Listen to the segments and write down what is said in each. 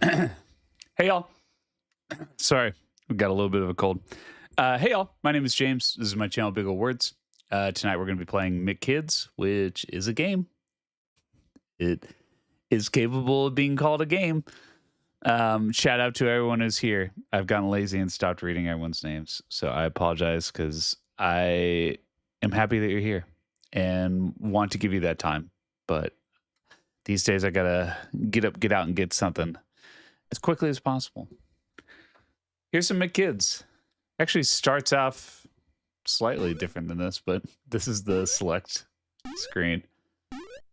Hey y'all. Sorry, we got a little bit of a cold. Hey y'all, my name is James. This is my channel, Big Ol' Words. Tonight we're going to be playing McKids, which is a game. It is capable of being called a game. Shout out to everyone who's here. I've gotten lazy and stopped reading everyone's names, so I apologize because I am happy that you're here and want to give you that time. But these days I gotta get up, get out, and get something as quickly as possible. Here's some McKids. Actually starts off slightly different than this, but this is the select screen.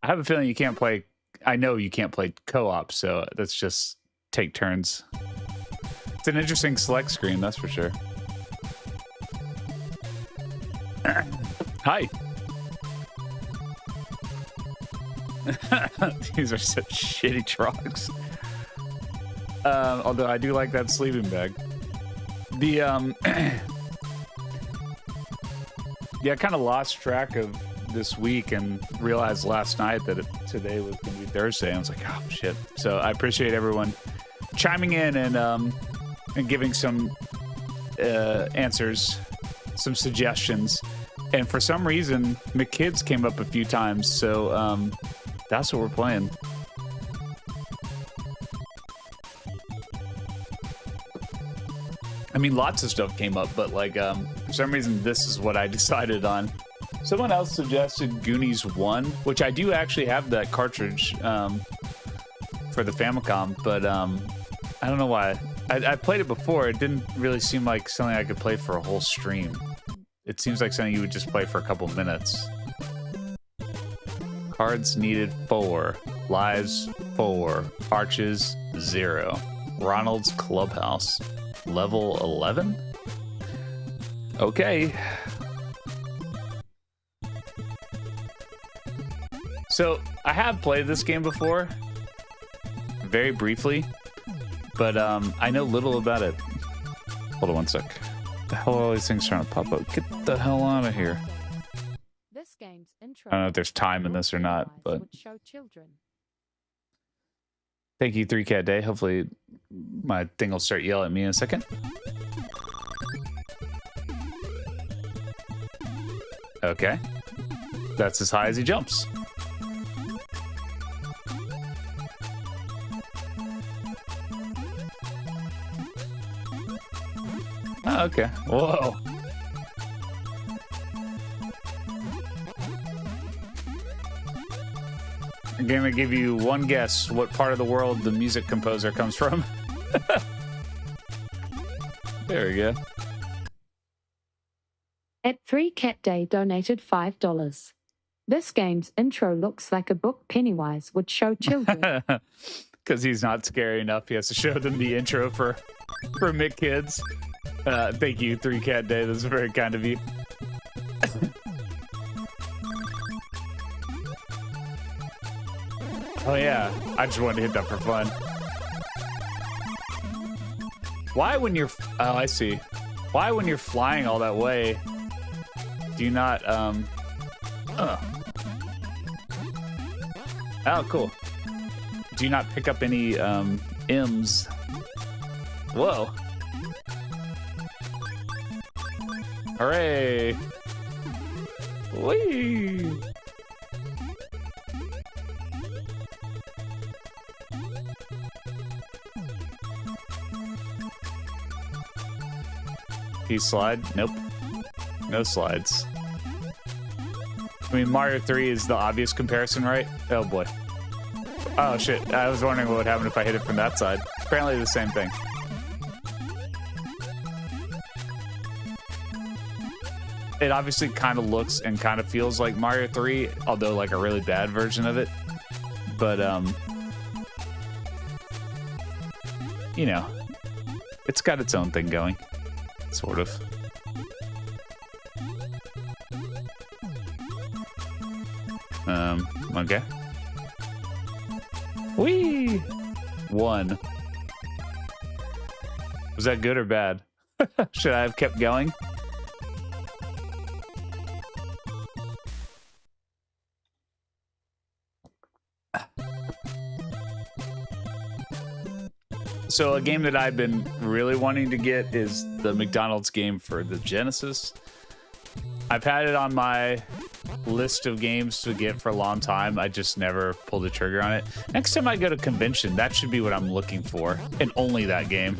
I have a feeling you can't play. I know you can't play co-op, so let's just take turns. It's an interesting select screen, that's for sure. Hi. These are such shitty trucks. Although I do like that sleeping bag. The yeah, I kind of lost track of this week and realized last night that today was going to be Thursday. I was like, oh shit. So I appreciate everyone chiming in and giving some answers, some suggestions. And for some reason, McKids came up a few times, so that's what we're playing. I mean, lots of stuff came up, but like for some reason, this is what I decided on. Someone else suggested Goonies 1, which I do actually have that cartridge for the Famicom, but I don't know why. I played it before. It didn't really seem like something I could play for a whole stream. It seems like something you would just play for a couple minutes. Cards needed 4. Lives 4. Arches 0. Ronald's Clubhouse. Level 11? Okay. So, I have played this game before. Very briefly. But I know little about it. Hold on one sec. The hell are all these things trying to pop up? Get the hell out of here. This game's intro I don't know if there's time in this or not, but show children. Thank you, 3Cat Day. Hopefully my thing will start yelling at me in a second. Okay. That's as high as he jumps. Oh, okay. Whoa. I'm gonna give you one guess what part of the world the music composer comes from. There we go. At 3Cat Day donated $5. This game's intro looks like a book Pennywise would show children. Because he's not scary enough, he has to show them the intro for McKids. Thank you, 3Cat Day. That's very kind of you. Oh yeah, I just wanted to hit that for fun. Why when you're... Oh, I see. Why when you're flying all that way, do you not, Oh, cool. Do you not pick up any, M's? Whoa. Hooray! Whee! Can you slide? Nope. No slides. I mean, Mario 3 is the obvious comparison, right? Oh boy. Oh shit, I was wondering what would happen if I hit it from that side. Apparently the same thing. It obviously kind of looks and kind of feels like Mario 3, although like a really bad version of it. But, you know, it's got its own thing going. Sort of. Okay. Whee! 1. Was that good or bad? Should I have kept going? So a game that I've been really wanting to get is the McDonald's game for the Genesis. I've had it on my list of games to get for a long time. I just never pulled the trigger on it. Next time I go to convention, that should be what I'm looking for, and only that game.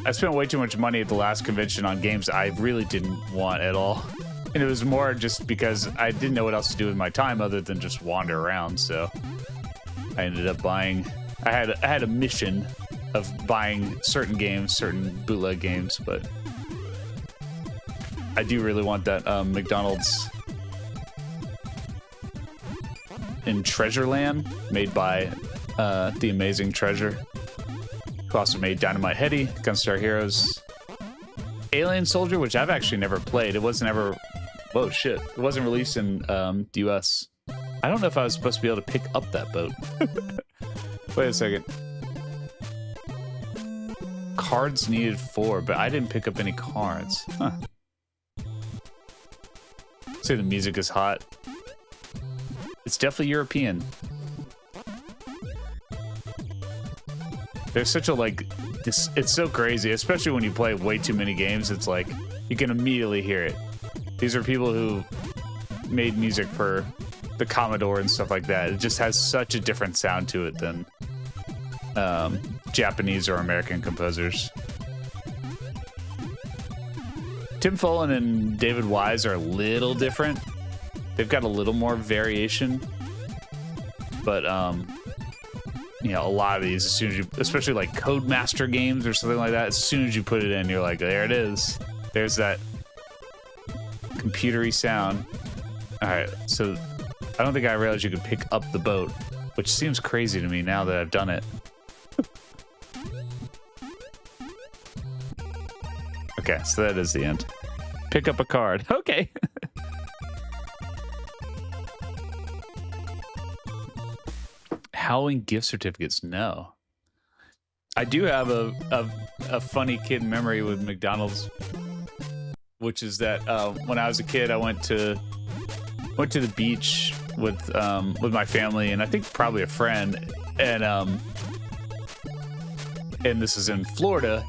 I spent way too much money at the last convention on games I really didn't want at all. And it was more just because I didn't know what else to do with my time other than just wander around. So I ended up buying, I had a mission of buying certain games, certain bootleg games, but I do really want that McDonald's in Treasureland, made by The Amazing Treasure. Who also made Dynamite Heady, Gunstar Heroes, Alien Soldier, which I've actually never played. It wasn't ever, whoa shit, it wasn't released in the US. I don't know if I was supposed to be able to pick up that boat. Wait a second. Cards needed 4, but I didn't pick up any cards. Huh. Say the music is hot. It's definitely European. There's such a this, it's so crazy, especially when you play way too many games. It's like you can immediately hear it. These are people who made music for the Commodore and stuff like that. It just has such a different sound to it than Japanese or American composers. Tim Follin and David Wise are a little different. They've got a little more variation, but you know, a lot of these, as soon as you, especially like Codemaster games or something like that, as soon as you put it in, you're like, there it is. There's that computery sound. All right, so I don't think I realized you could pick up the boat, which seems crazy to me now that I've done it. Okay, so that is the end. Pick up a card. Okay. Halloween gift certificates? No. I do have a funny kid memory with McDonald's, which is that when I was a kid, I went to the beach with my family, and I think probably a friend, and this is in Florida,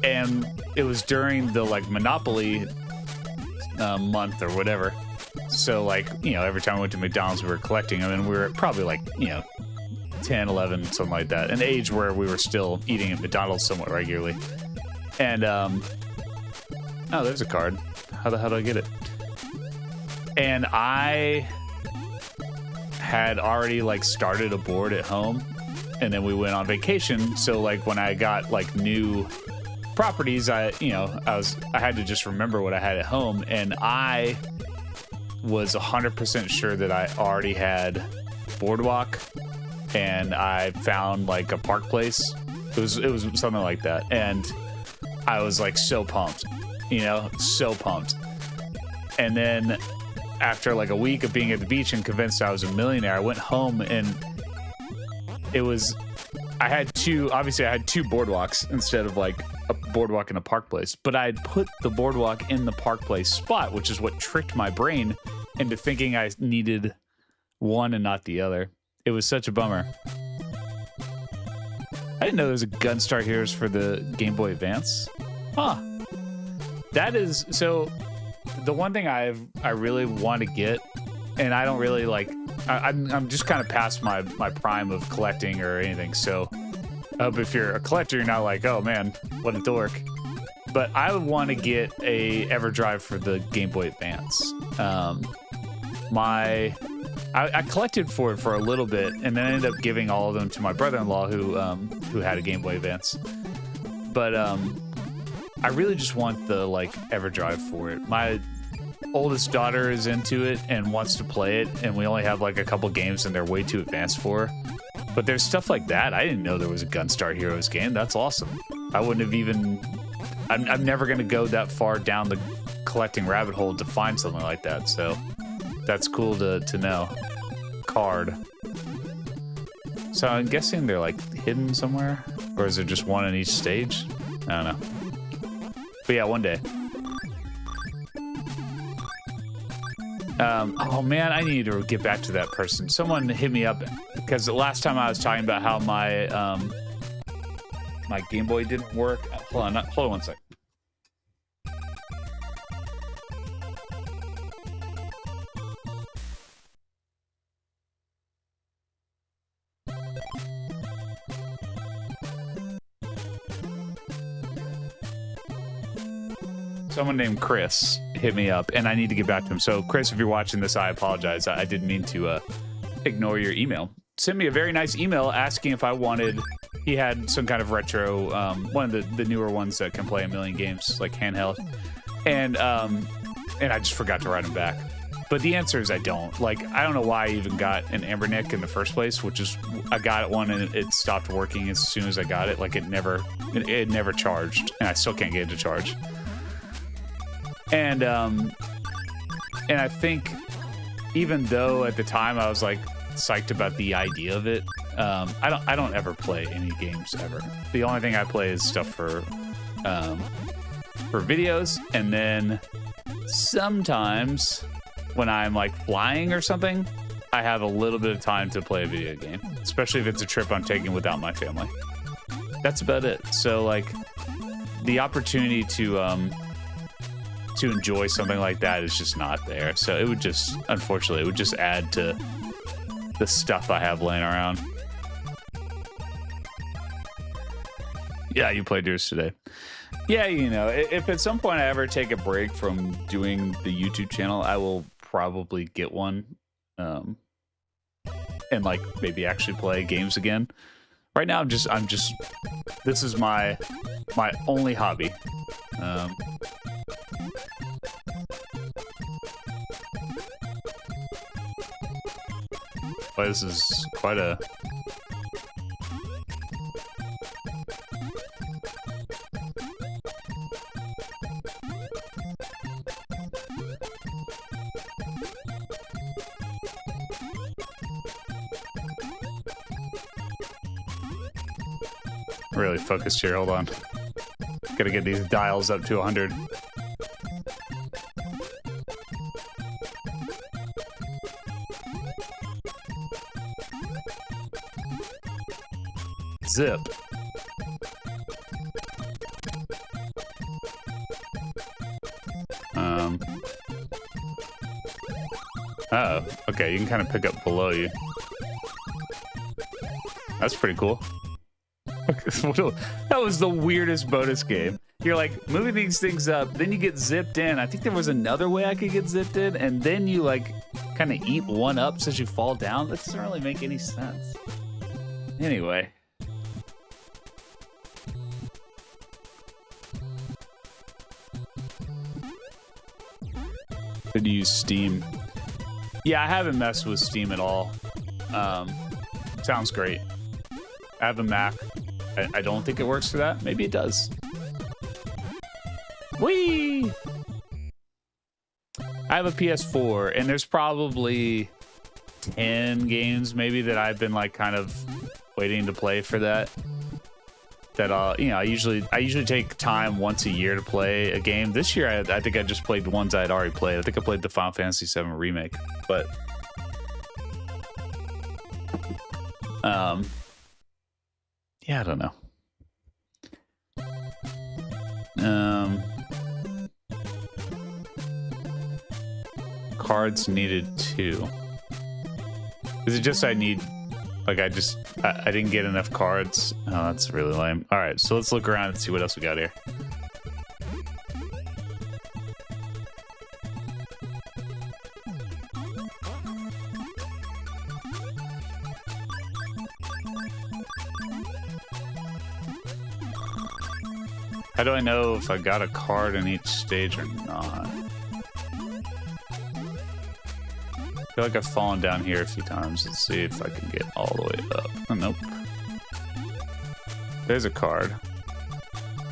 and it was during the like Monopoly month or whatever. So like, you know, every time I went to McDonald's, we were collecting them, and we were probably like, you know, 10, 11, something like that, an age where we were still eating at McDonald's somewhat regularly. And oh, there's a card. How the hell do I get it? And I had already like started a board at home, and then we went on vacation. So like when I got like new properties, I had to just remember what I had at home, and I was 100% sure that I already had Boardwalk, and I found like a Park Place. It was something like that, and I was like so pumped, you know, so pumped. And then after like a week of being at the beach and convinced I was a millionaire, I went home, and I had two Boardwalks instead of like a Boardwalk and a Park Place, but I had put the Boardwalk in the Park Place spot, which is what tricked my brain into thinking I needed one and not the other. It was such a bummer. I didn't know there was a Gunstar Heroes for the Game Boy Advance. Huh. That is, so the one thing I really want to get, and I don't really like, I'm just kind of past my prime of collecting or anything, so I hope if you're a collector, you're not like, oh man, what a dork. But I would want to get a EverDrive for the Game Boy Advance. I collected for it for a little bit, and then ended up giving all of them to my brother-in-law who had a Game Boy Advance. But I really just want the like EverDrive for it. My oldest daughter is into it and wants to play it, and we only have like a couple games and they're way too advanced for her. But there's stuff like that. I didn't know there was a Gunstar Heroes game. That's awesome. I wouldn't have even, I'm never going to go that far down the collecting rabbit hole to find something like that. So that's cool to know. Card. So I'm guessing they're like hidden somewhere, or is there just one in each stage? I don't know. But yeah, one day. Oh man, I need to get back to that person. Someone hit me up because the last time I was talking about how my my Game Boy didn't work. Hold on 1 sec. Someone named Chris hit me up, and I need to get back to him. So, Chris, if you're watching this, I apologize. I didn't mean to ignore your email. Sent me a very nice email asking if I wanted. He had some kind of retro, one of the newer ones that can play a million games, like handheld, and I just forgot to write him back. But the answer is I don't. Like, I don't know why I even got an Ambernick in the first place, which is I got one and it stopped working as soon as I got it. Like, it never charged, and I still can't get it to charge. And I think even though at the time I was like psyched about the idea of it, I don't ever play any games ever. The only thing I play is stuff for videos, and then sometimes when I'm like flying or something, I have a little bit of time to play a video game, especially if it's a trip I'm taking without my family. That's about it. So like the opportunity to enjoy something like that is just not there. So it would just, unfortunately, it would just add to the stuff I have laying around. Yeah, you played yours today. Yeah, you know, if at some point I ever take a break from doing the YouTube channel, I will probably get one, and like maybe actually play games again. Right now, I'm just this is my only hobby. Boy, this is quite a... Really focused here, hold on. Gotta get these dials up to 100. Zip. Uh-oh. Okay, you can kind of pick up below you. That's pretty cool. That was the weirdest bonus game. You're like moving these things up, then you get zipped in. I think there was another way I could get zipped in, and then you like kind of eat one up since you fall down. That doesn't really make any sense. Anyway. Could use Steam. Yeah, I haven't messed with Steam at all. Sounds great. I have a Mac. I don't think it works for that. Maybe it does. Whee! I have a PS4, and there's probably 10 games maybe that I've been like kind of waiting to play for that. That you know, I usually take time once a year to play a game. This year, I think I just played the ones I had already played. I think I played the Final Fantasy VII Remake, but yeah, I don't know. Cards needed too. Is it just I need, like I didn't get enough cards? Oh, that's really lame. All right, so let's look around and see what else we got here. How do I know if I got a card in each stage or not? I feel like I've fallen down here a few times. Let's see if I can get all the way up. Oh, nope. There's a card.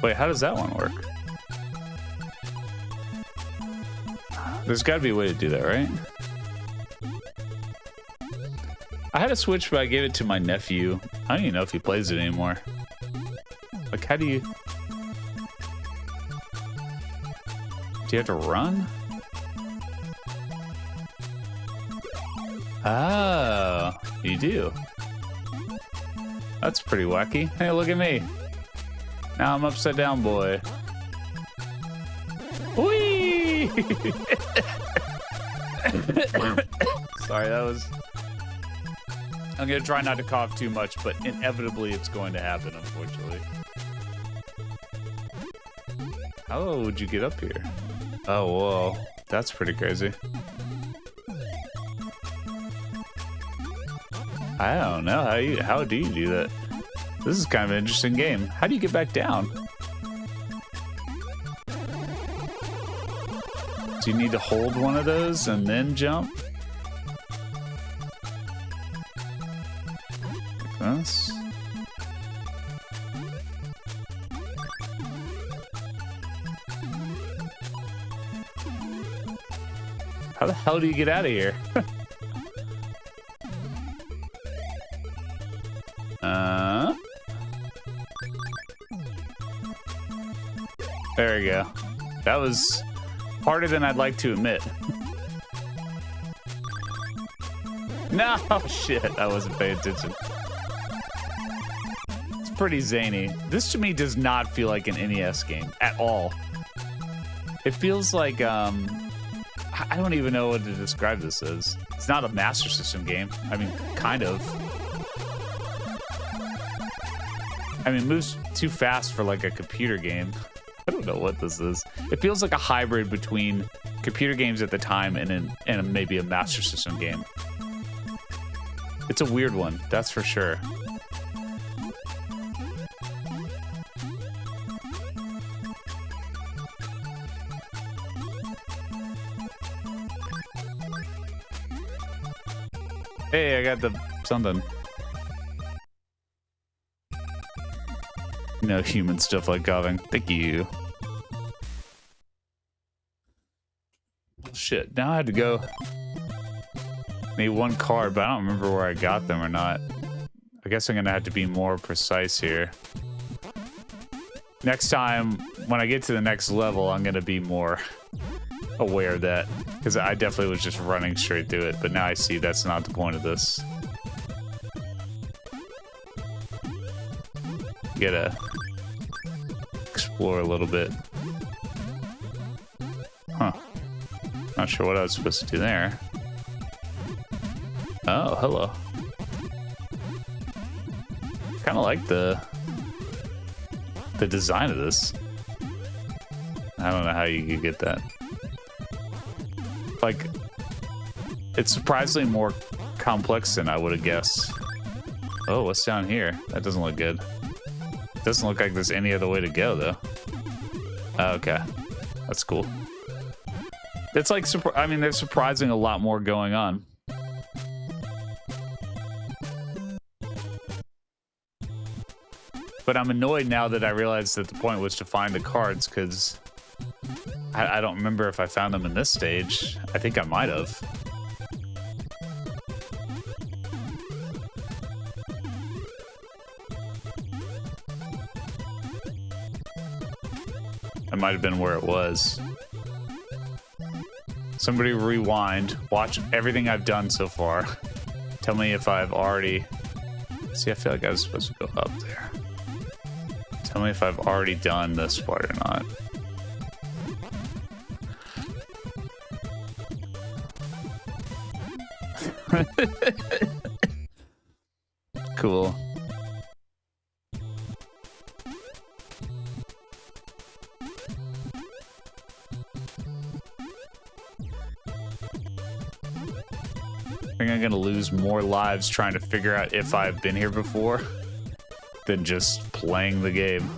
Wait, how does that one work? There's got to be a way to do that, right? I had a Switch, but I gave it to my nephew. I don't even know if he plays it anymore. Like, how do you... Do you have to run? Oh, you do. That's pretty wacky. Hey, look at me. Now I'm upside down, boy. Whee! Sorry, that was... I'm going to try not to cough too much, but inevitably it's going to happen, unfortunately. How would you get up here? Oh, whoa. That's pretty crazy. I don't know. How do you do that? This is kind of an interesting game. How do you get back down? Do you need to hold one of those and then jump? Like this? How the hell do you get out of here? There we go. That was harder than I'd like to admit. No, shit, I wasn't paying attention. It's pretty zany. This to me does not feel like an NES game at all. It feels like, I don't even know what to describe this as. It's not a Master System game. I mean, kind of. I mean, it moves too fast for like a computer game. I don't know what this is. It feels like a hybrid between computer games at the time and maybe a Master System game. It's a weird one, that's for sure. Hey, I got the something. No human stuff like coughing. Thank you. Shit, now I had to go. Need one card, but I don't remember where I got them or not. I guess I'm gonna have to be more precise here. Next time, when I get to the next level, I'm gonna be more aware of that. Because I definitely was just running straight through it, but now I see that's not the point of this. Gotta explore a little bit. Huh. Not sure what I was supposed to do there. Oh, hello. Kind of like the design of this. I don't know how you could get that. Like, it's surprisingly more complex than I would have guessed. Oh, what's down here? That doesn't look good. Doesn't look like there's any other way to go, though. Oh, okay. That's cool. It's like, I mean, there's surprising a lot more going on. But I'm annoyed now that I realized that the point was to find the cards, because I don't remember if I found them in this stage. I think I might have. That might have been where it was. Somebody rewind. Watch everything I've done so far. Tell me if I've already... See, I feel like I was supposed to go up there. Tell me if I've already done this part or not. Cool. I think I'm gonna lose more lives trying to figure out if I've been here before than just playing the game.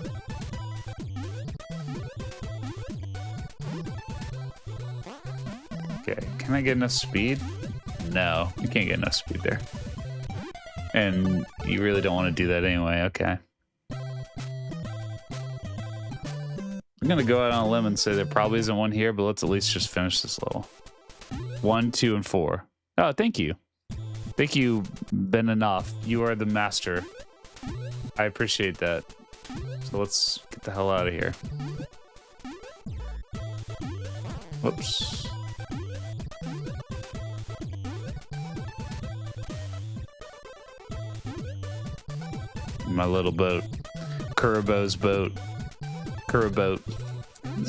Okay, can I get enough speed? No, you can't get enough speed there. And you really don't want to do that anyway, okay. I'm gonna go out on a limb and say there probably isn't one here, but let's at least just finish this level. 1, 2, and 4. Oh, thank you. Thank you, Ben Enough. You are the master. I appreciate that. So let's get the hell out of here. Whoops. My little boat. Kuribo's boat. Kuriboat.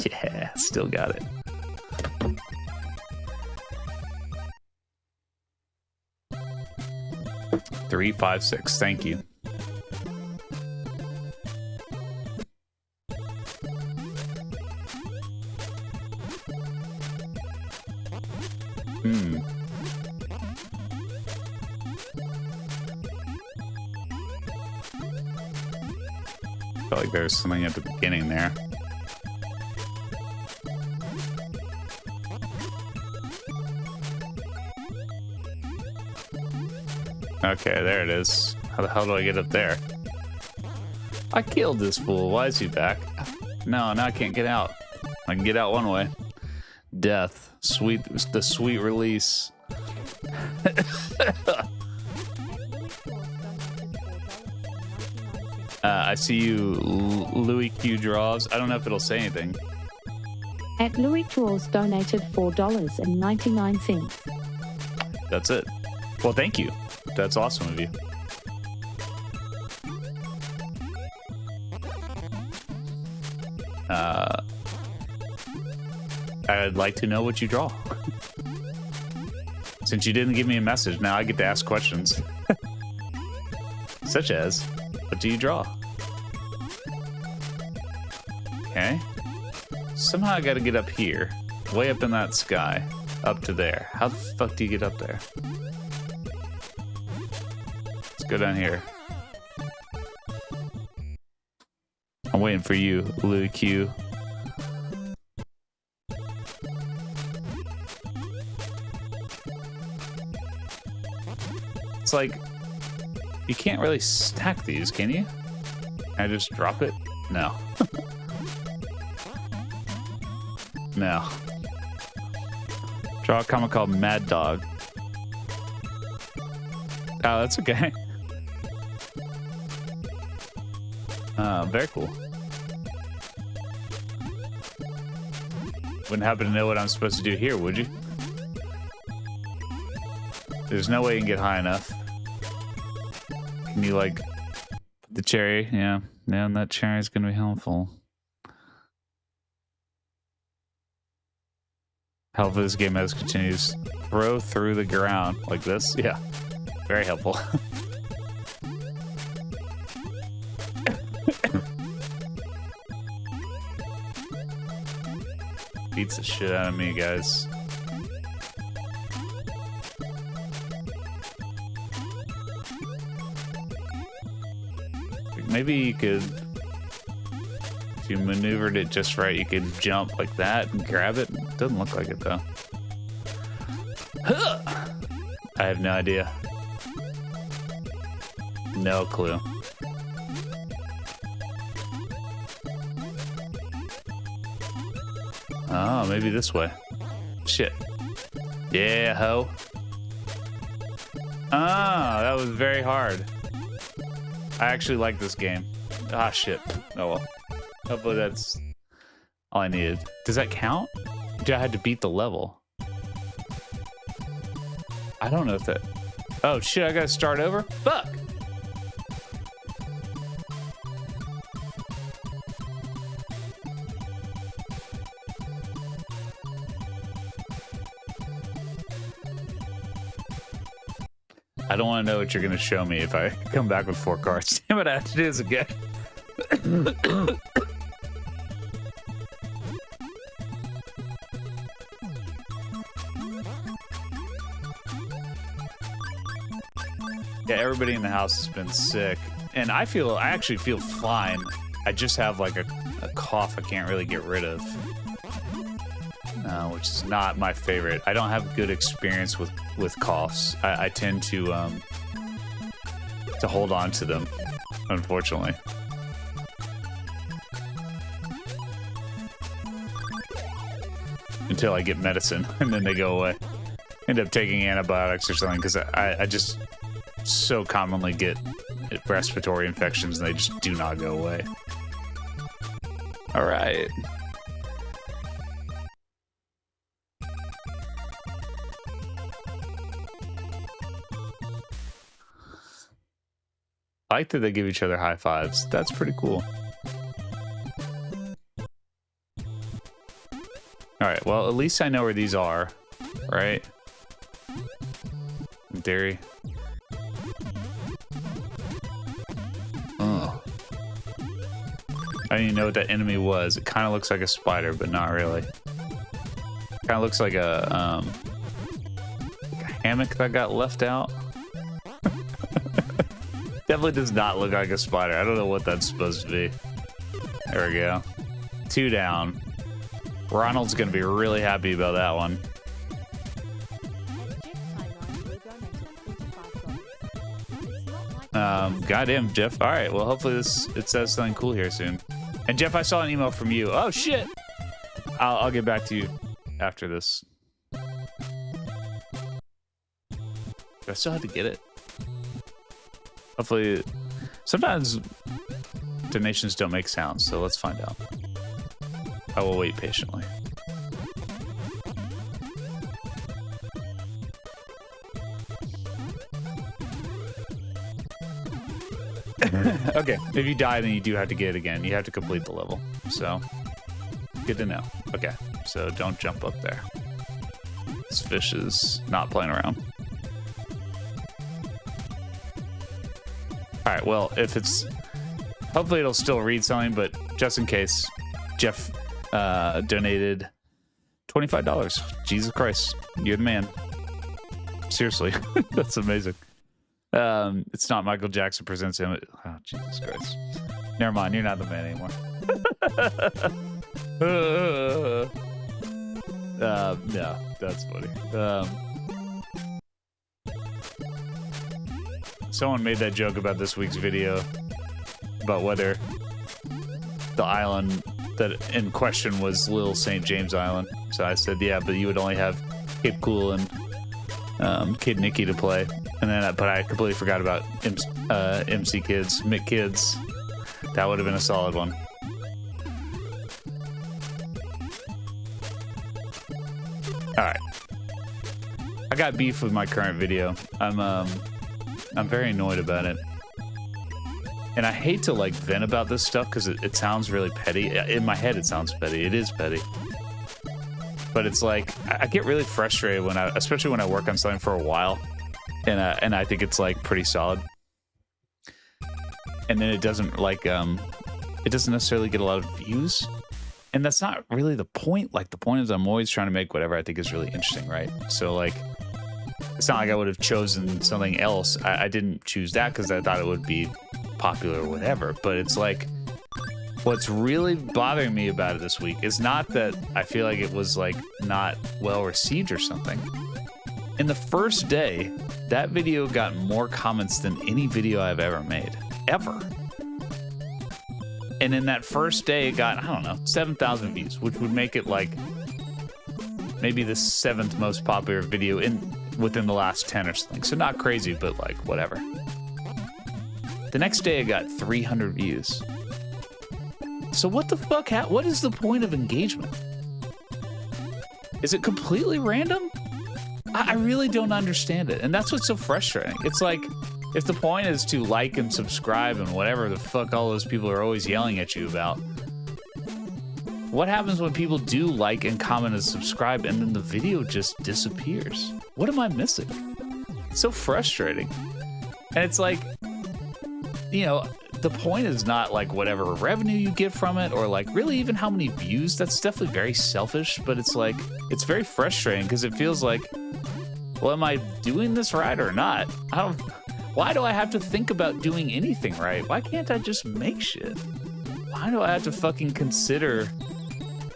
Yeah, still got it. Three, 5, 6. Thank you. Felt like there was something at the beginning there. Okay, there it is. How the hell do I get up there? I killed this fool. Why is he back? No, now I can't get out. I can get out one way. Death. Sweet, the sweet release. I see you, Louis Q Draws. I don't know if it'll say anything. At Louis Draws donated $4.99. That's it. Well, thank you. That's awesome of you. I'd like to know what you draw. Since you didn't give me a message, now I get to ask questions. Such as, what do you draw? Okay. Somehow I gotta get up here. Way up in that sky. Up to there. How the fuck do you get up there? Let's go down here. I'm waiting for you, Louis Q. It's like, you can't really stack these, can you? Can I just drop it? No. No. Draw a comic called Mad Dog. Oh, that's okay. Very cool. Wouldn't happen to know what I'm supposed to do here, would you? There's no way you can get high enough. Can you, like, put the cherry? Yeah. Yeah, and that cherry is going to be helpful. Helpful this game as continues. Throw through the ground like this. Yeah. Very helpful. Beats the shit out of me, guys. Maybe you could, if you maneuvered it just right, you could jump like that and grab it. Doesn't look like it though. I have no idea. No clue. Oh, maybe this way. Shit. Yeah, ho. Ah, that was very hard. I actually like this game. Ah, shit. Oh, well. Hopefully that's all I needed. Does that count? Dude, I had to beat the level. I don't know if that... Oh, shit, I gotta start over? Fuck! I don't want to know what you're going to show me if I come back with 4 cards. Damn it, I have to do this again. Yeah, everybody in the house has been sick. And I actually feel fine. I just have like a cough I can't really get rid of. Which is not my favorite. I don't have good experience with coughs. I tend to hold on to them, unfortunately. Until I get medicine, and then they go away. End up taking antibiotics or something, because I just so commonly get respiratory infections, and they just do not go away. All right. I like that they give each other high fives. That's pretty cool. All right, well, at least I know where these are, right? In theory. Oh. I didn't even know what that enemy was. It kind of looks like a spider, but not really. Kind of looks like a hammock that got left out. Definitely does not look like a spider. I don't know what that's supposed to be. There we go. 2 down. Ronald's going to be really happy about that one. Goddamn, Jeff. All right, well, hopefully it says something cool here soon. And Jeff, I saw an email from you. Oh, shit. I'll get back to you after this. Do I still have to get it? Hopefully, sometimes donations don't make sounds, so let's find out. I will wait patiently. Okay, if you die, then you do have to get it again. You have to complete the level. So, good to know. Okay, so don't jump up there. This fish is not playing around. All right, well, if it's... Hopefully it'll still read something, but just in case, Jeff donated $25. Jesus Christ, you're the man. Seriously, that's amazing. It's not Michael Jackson presents him. Oh, Jesus Christ. Never mind, you're not the man anymore. No, that's funny. Someone made that joke about this week's video about whether the island that in question was Little St. James Island. So I said, yeah, but you would only have Kid Cool and Kid Nicky to play. And then, but I completely forgot about MC Kids, Mick Kids. That would have been a solid one. All right. I got beef with my current video. I'm very annoyed about it. And I hate to like vent about this stuff because it sounds really petty. In my head, it sounds petty. It is petty. But it's like, I get really frustrated when especially when I work on something for a while and I think it's like pretty solid. And then it doesn't like, it doesn't necessarily get a lot of views. And that's not really the point. Like the point is I'm always trying to make whatever I think is really interesting, right? So like, it's not like I would have chosen something else. I didn't choose that because I thought it would be popular or whatever. But it's like, what's really bothering me about it this week is not that I feel like it was like not well received or something. In the first day, that video got more comments than any video I've ever made. Ever. And in that first day, it got, I don't know, 7,000 views, which would make it like maybe the 7th most popular video within the last 10 or something. So not crazy, but like whatever. The next day, it got 300 views. So what the fuck? What is the point of engagement? Is it completely random? I really don't understand it. And that's what's so frustrating. It's like, if the point is to like and subscribe and whatever the fuck all those people are always yelling at you about, what happens when people do like and comment and subscribe and then the video just disappears? What am I missing? It's so frustrating. And it's like, you know, the point is not like whatever revenue you get from it or like really even how many views. That's definitely very selfish, but it's like, it's very frustrating because it feels like, well, am I doing this right or not? Why do I have to think about doing anything right? Why can't I just make shit? Why do I have to fucking consider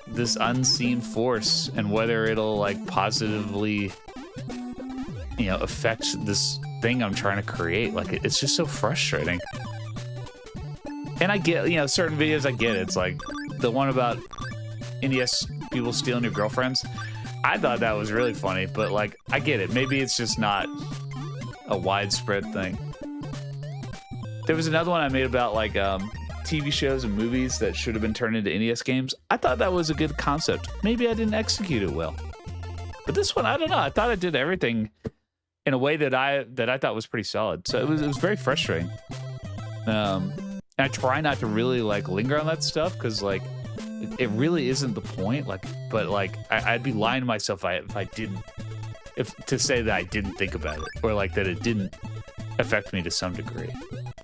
this unseen force and whether it'll like positively, you know, affect this thing I'm trying to create? Like, it's just so frustrating. And I get, you know, certain videos, I get it. It's like the one about NES people stealing your girlfriends. I thought that was really funny, but like, I get it. Maybe it's just not a widespread thing. There was another one I made about like TV shows and movies that should have been turned into NES games. I thought that was a good concept. Maybe I didn't execute it well. But this one, I don't know. I thought I did everything in a way that I thought was pretty solid. So it was very frustrating. And I try not to really like linger on that stuff because like it really isn't the point. Like, but like I'd be lying to myself if I didn't, if to say that I didn't think about it or like that it didn't affect me to some degree.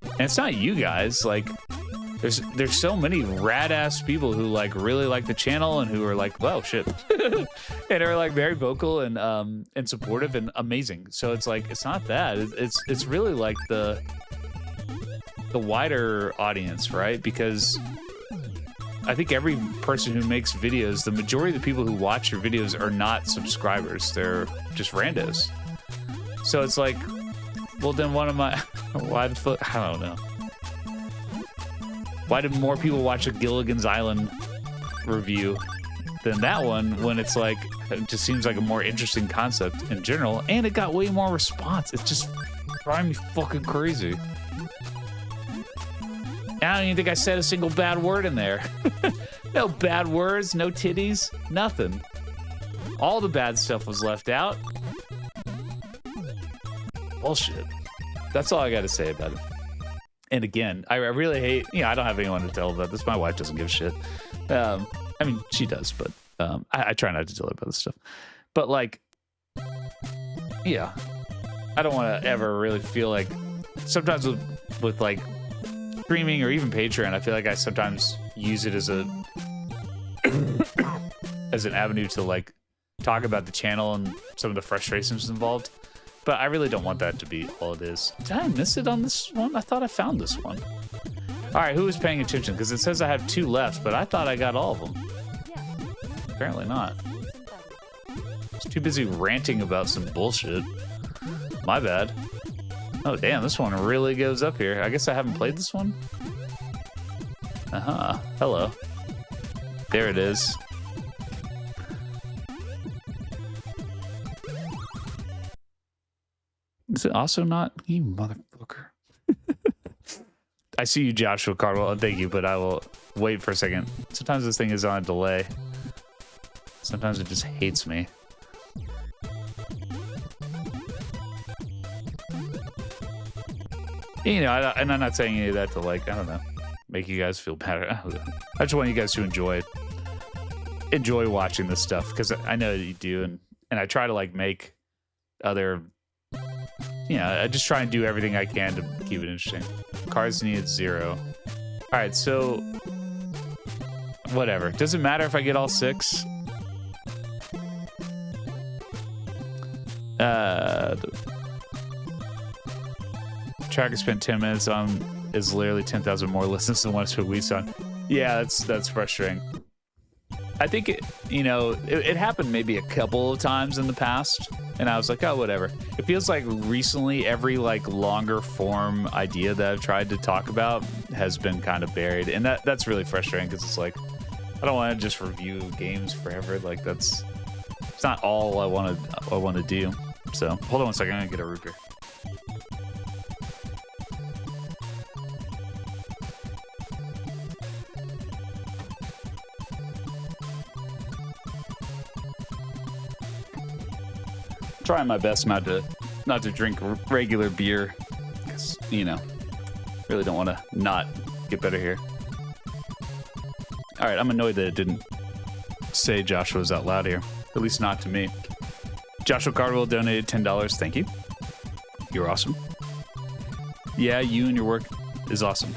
And it's not you guys. Like, there's so many rad ass people who like really like the channel and who are like, wow, shit, and are like very vocal and supportive and amazing. So it's like it's not that. It's really like the wider audience, right? Because I think every person who makes videos, the majority of the people who watch your videos are not subscribers. They're just randos. So it's like, well, then what am I? Why the fuck? I don't know. Why did more people watch a Gilligan's Island review than that one when it's like, it just seems like a more interesting concept in general, and it got way more response. It's just driving me fucking crazy. I don't even think I said a single bad word in there. No bad words, no titties, nothing. All the bad stuff was left out. Bullshit. That's all I got to say about it. And again, I really hate, I don't have anyone to tell about this. My wife doesn't give a shit. I mean, she does, but I try not to tell her about this stuff. But like, yeah, I don't want to ever really feel like, sometimes with like streaming or even Patreon, I feel like I sometimes use it as as an avenue to like talk about the channel and some of the frustrations involved. But I really don't want that to be all it is. Did I miss it on this one? I thought I found this one. All right, who is paying attention? Because it says I have 2 left, but I thought I got all of them. Apparently not. I was too busy ranting about some bullshit. My bad. Oh, damn, this one really goes up here. I guess I haven't played this one? Uh-huh. Hello. There it is. Is it also not? You motherfucker. I see you, Joshua Cardwell. Thank you, but I will wait for a second. Sometimes this thing is on a delay. Sometimes it just hates me. And I'm not saying any of that to like, I don't know, make you guys feel better. I just want you guys to enjoy watching this stuff because I know that you do, and I try to like make other. I just try and do everything I can to keep it interesting. Cards needed 0. All right, so whatever. Does it matter if I get all 6? Tracker spent 10 minutes on is literally 10,000 more listens than one Sweet Weed song. Yeah, that's frustrating. I think it happened maybe a couple of times in the past, and I was like, oh, whatever. It feels like recently every like longer form idea that I've tried to talk about has been kind of buried, and that's really frustrating because it's like I don't want to just review games forever. Like it's not all I want to do. So hold on one second, I'm gonna get a root beer. Trying my best not to drink regular beer because really don't want to not get better here. All right, I'm annoyed that it didn't say Joshua's out loud here, at least not to me. Joshua Cardwell donated $10. Thank you. You're awesome. Yeah, you and your work is awesome,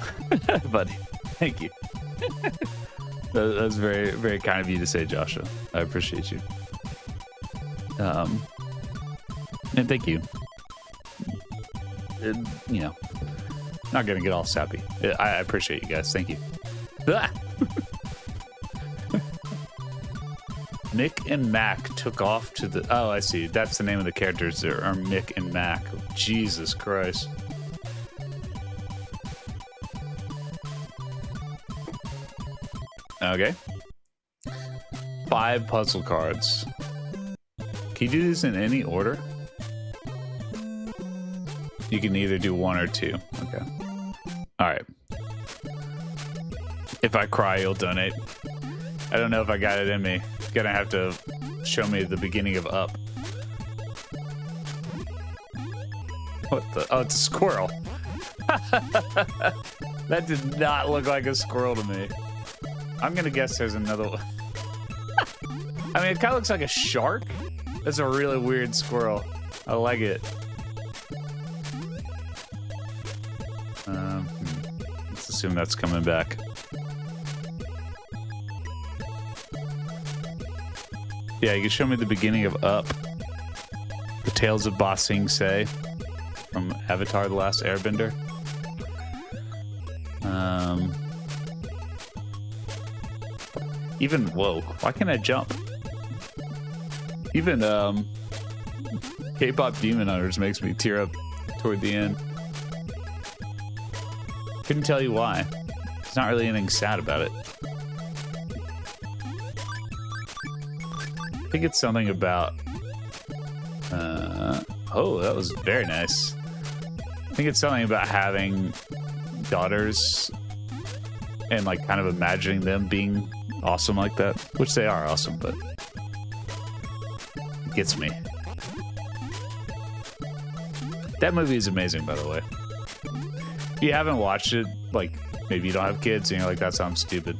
buddy. Thank you. That's very, very kind of you to say, Joshua. I appreciate you. And thank you. Not gonna get all sappy. I appreciate you guys. Thank you. Mick and Mac took off to the... Oh, I see. That's the name of the characters. There are Mick and Mac. Jesus Christ. Okay. 5 puzzle cards. Can you do this in any order? You can either do 1 or 2. Okay. All right. If I cry, you'll donate. I don't know if I got it in me. You're gonna have to show me the beginning of Up. What the? Oh, it's a squirrel. That did not look like a squirrel to me. I'm gonna guess there's another one. I mean, it kind of looks like a shark. That's a really weird squirrel. I like it. Let's assume that's coming back. Yeah, you can show me the beginning of Up. The Tales of Ba Sing Se from Avatar: The Last Airbender. Even, whoa, why can't I jump? Even K-pop Demon Hunters makes me tear up toward the end. Couldn't tell you why. There's not really anything sad about it. I think it's something about... oh, that was very nice. I think it's something about having daughters and like kind of imagining them being awesome like that, which they are awesome, but it gets me. That movie is amazing, by the way. If you haven't watched it, like maybe you don't have kids and you're like, that sounds stupid.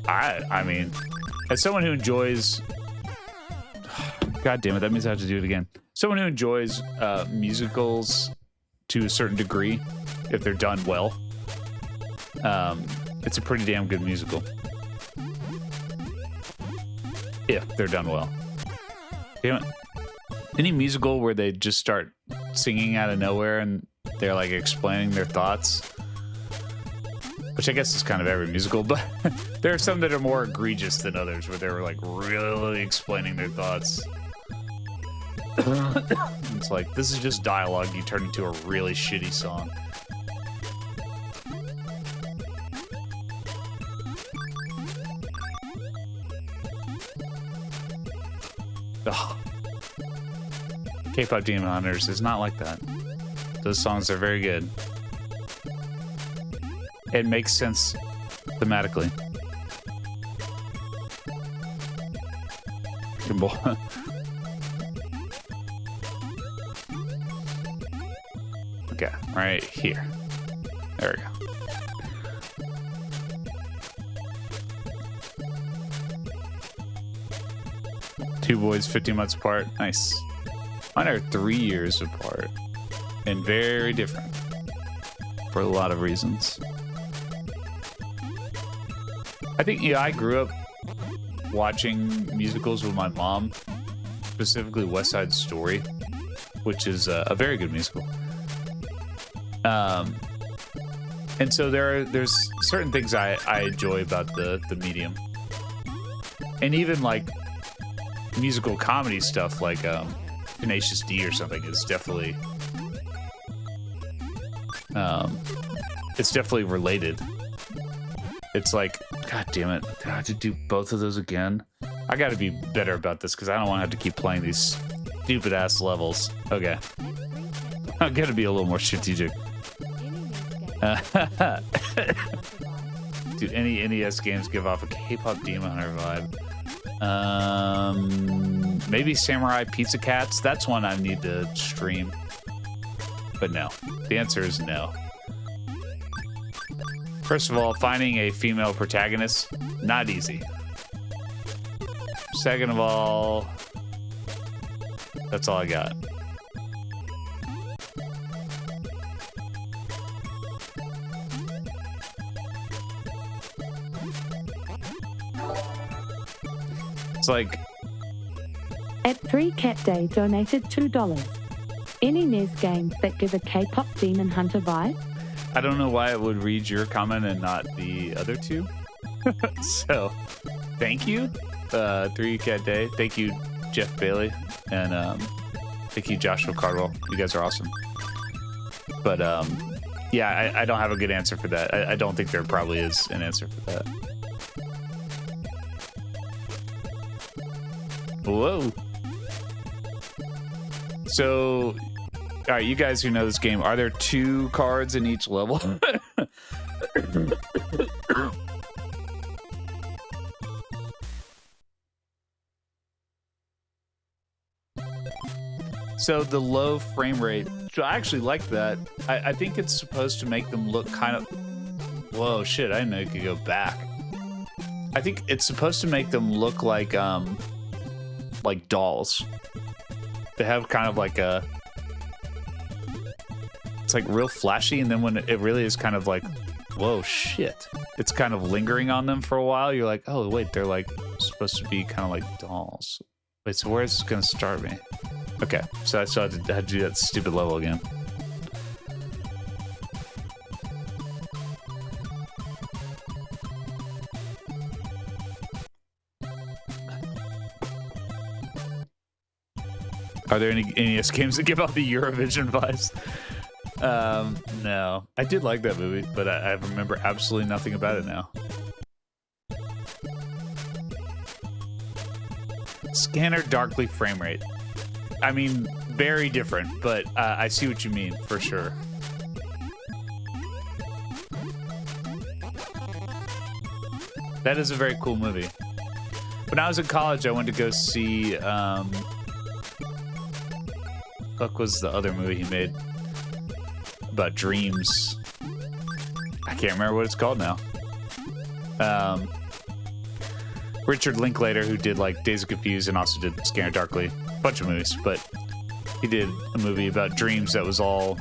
I mean, as someone who enjoys, God damn it, that means I have to do it again. Someone who enjoys musicals to a certain degree, if they're done well, it's a pretty damn good musical. If they're done well. Damn it. Any musical where they just start singing out of nowhere and they're like explaining their thoughts, which I guess is kind of every musical, but there are some that are more egregious than others where they're like really explaining their thoughts. It's like, this is just dialogue you turn into a really shitty song. Ugh. K-pop Demon Hunters is not like that. Those songs are very good. It makes sense thematically. Okay, right here. There we go. Two boys, 15 months apart. Nice. Mine are 3 years apart. And very different. For a lot of reasons. I think, yeah, I grew up watching musicals with my mom. Specifically West Side Story. Which is a very good musical. And so there's certain things I enjoy about the medium. And even like musical comedy stuff like Tenacious D or something is definitely it's definitely related. It's like, god damn it, do I have to do both of those again? I gotta be better about this because I don't want to have to keep playing these stupid ass levels. Okay. I'm gonna be a little more strategic. Dude, any NES games give off a K-pop Demon Hunter vibe. Maybe Samurai Pizza Cats. That's one I need to stream. But no. The answer is no. First of all, finding a female protagonist, not easy. Second of all, that's all I got. It's like... At 3 Cat Day donated $2. Any NES games that give a K-pop Demon Hunter vibe? I don't know why it would read your comment and not the other two. So, thank you, 3 Cat Day. Thank you, Jeff Bailey. And thank you, Joshua Cardwell. You guys are awesome. But, yeah, I don't have a good answer for that. I don't think there probably is an answer for that. Whoa. So, all right, you guys who know this game, are there 2 cards in each level? So the low frame rate, so I actually like that. I think it's supposed to make them look kind of, whoa, shit, I didn't know you could go back. I think it's supposed to make them look like dolls. They have kind of like a, it's like real flashy, and then when it really is kind of like, whoa, shit. It's kind of lingering on them for a while. You're like, oh, wait, they're like supposed to be kind of like dolls. Wait, so where is this going to start me? Okay, so I still had to do that stupid level again. Are there any NES games that give out the Eurovision vibes? No. I did like that movie, but I remember absolutely nothing about it now. Scanner darkly frame rate. I mean, very different, but I see what you mean, for sure. That is a very cool movie. When I was in college, I went to go see, what was the other movie he made? About dreams. I can't remember what it's called now. Richard Linklater, who did like Days of Confused and also did Scanner Darkly, a bunch of movies, but he did a movie about dreams that was all,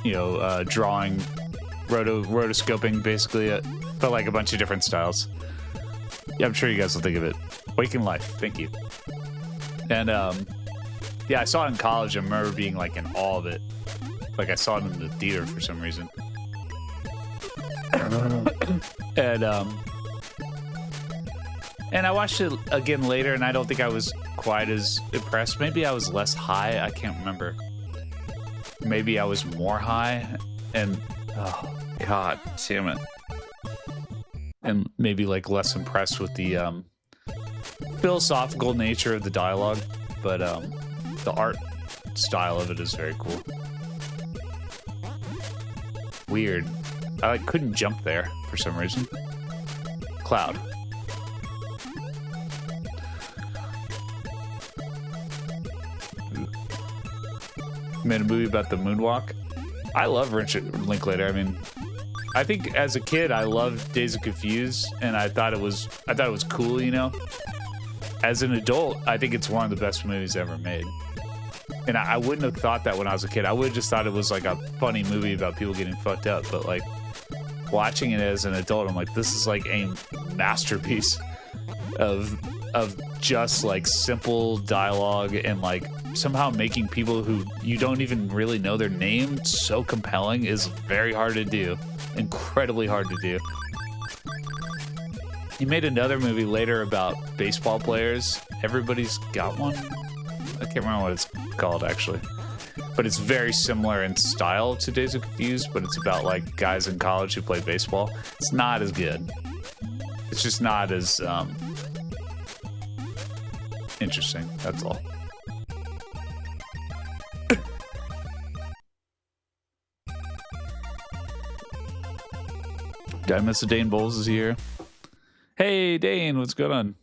you know, drawing, rotoscoping, basically, but like a bunch of different styles. Yeah, I'm sure you guys will think of it. Waking Life, thank you. And yeah, I saw it in college. I remember being like in awe of it. Like I saw it in the theater for some reason. And I watched it again later, and I don't think I was quite as impressed. Maybe I was less high. I can't remember. Maybe I was more high, and oh god damn it. And maybe like less impressed with the philosophical nature of the dialogue, but the art style of it is very cool. Weird. I like couldn't jump there for some reason. Cloud. Made a movie about the moonwalk. I love Richard Linklater. I mean, I think as a kid I loved Days of Confused, and I thought it was cool, you know. As an adult, I think it's one of the best movies ever made. And I wouldn't have thought that when I was a kid. I would have just thought it was like a funny movie about people getting fucked up. But like watching it as an adult, I'm like, this is like a masterpiece of just like simple dialogue and like somehow making people who you don't even really know their name so compelling is very hard to do. Incredibly hard to do. He made another movie later about baseball players. Everybody's Got One? I can't remember what it's called actually. But it's very similar in style to Days of Confused, but it's about like guys in college who play baseball. It's not as good. It's just not as interesting, that's all. Did I miss a Dane Bowles is here? Hey Dane, what's going on?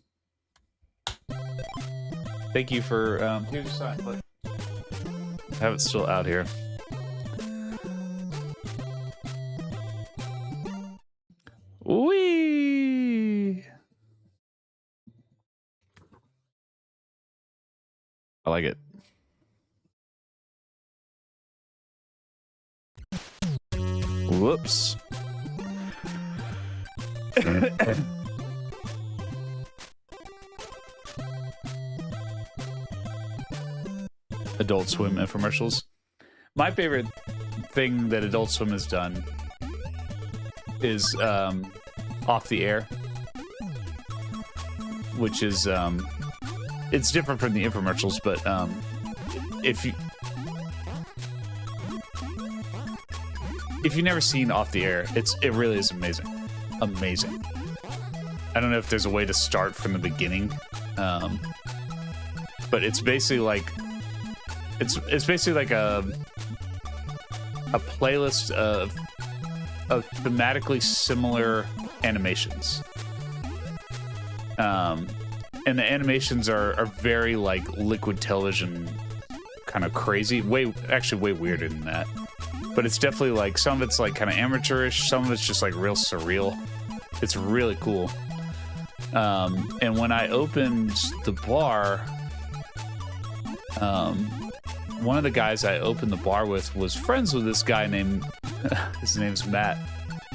Thank you for here's your sign. Look. I have it still out here. Whee! I like it. Whoops. Adult Swim infomercials. My favorite thing that Adult Swim has done is Off the Air, which is it's different from the infomercials, but if you've never seen Off the Air, it really is amazing. Amazing. I don't know if there's a way to start from the beginning, but it's basically like it's basically like a playlist of thematically similar animations, and the animations are very like Liquid Television kind of crazy. Actually way weirder than that. But it's definitely like, some of it's like kind of amateurish, some of it's just like real surreal. It's really cool. And when I opened the bar, one of the guys I opened the bar with was friends with this guy named, his name's Matt.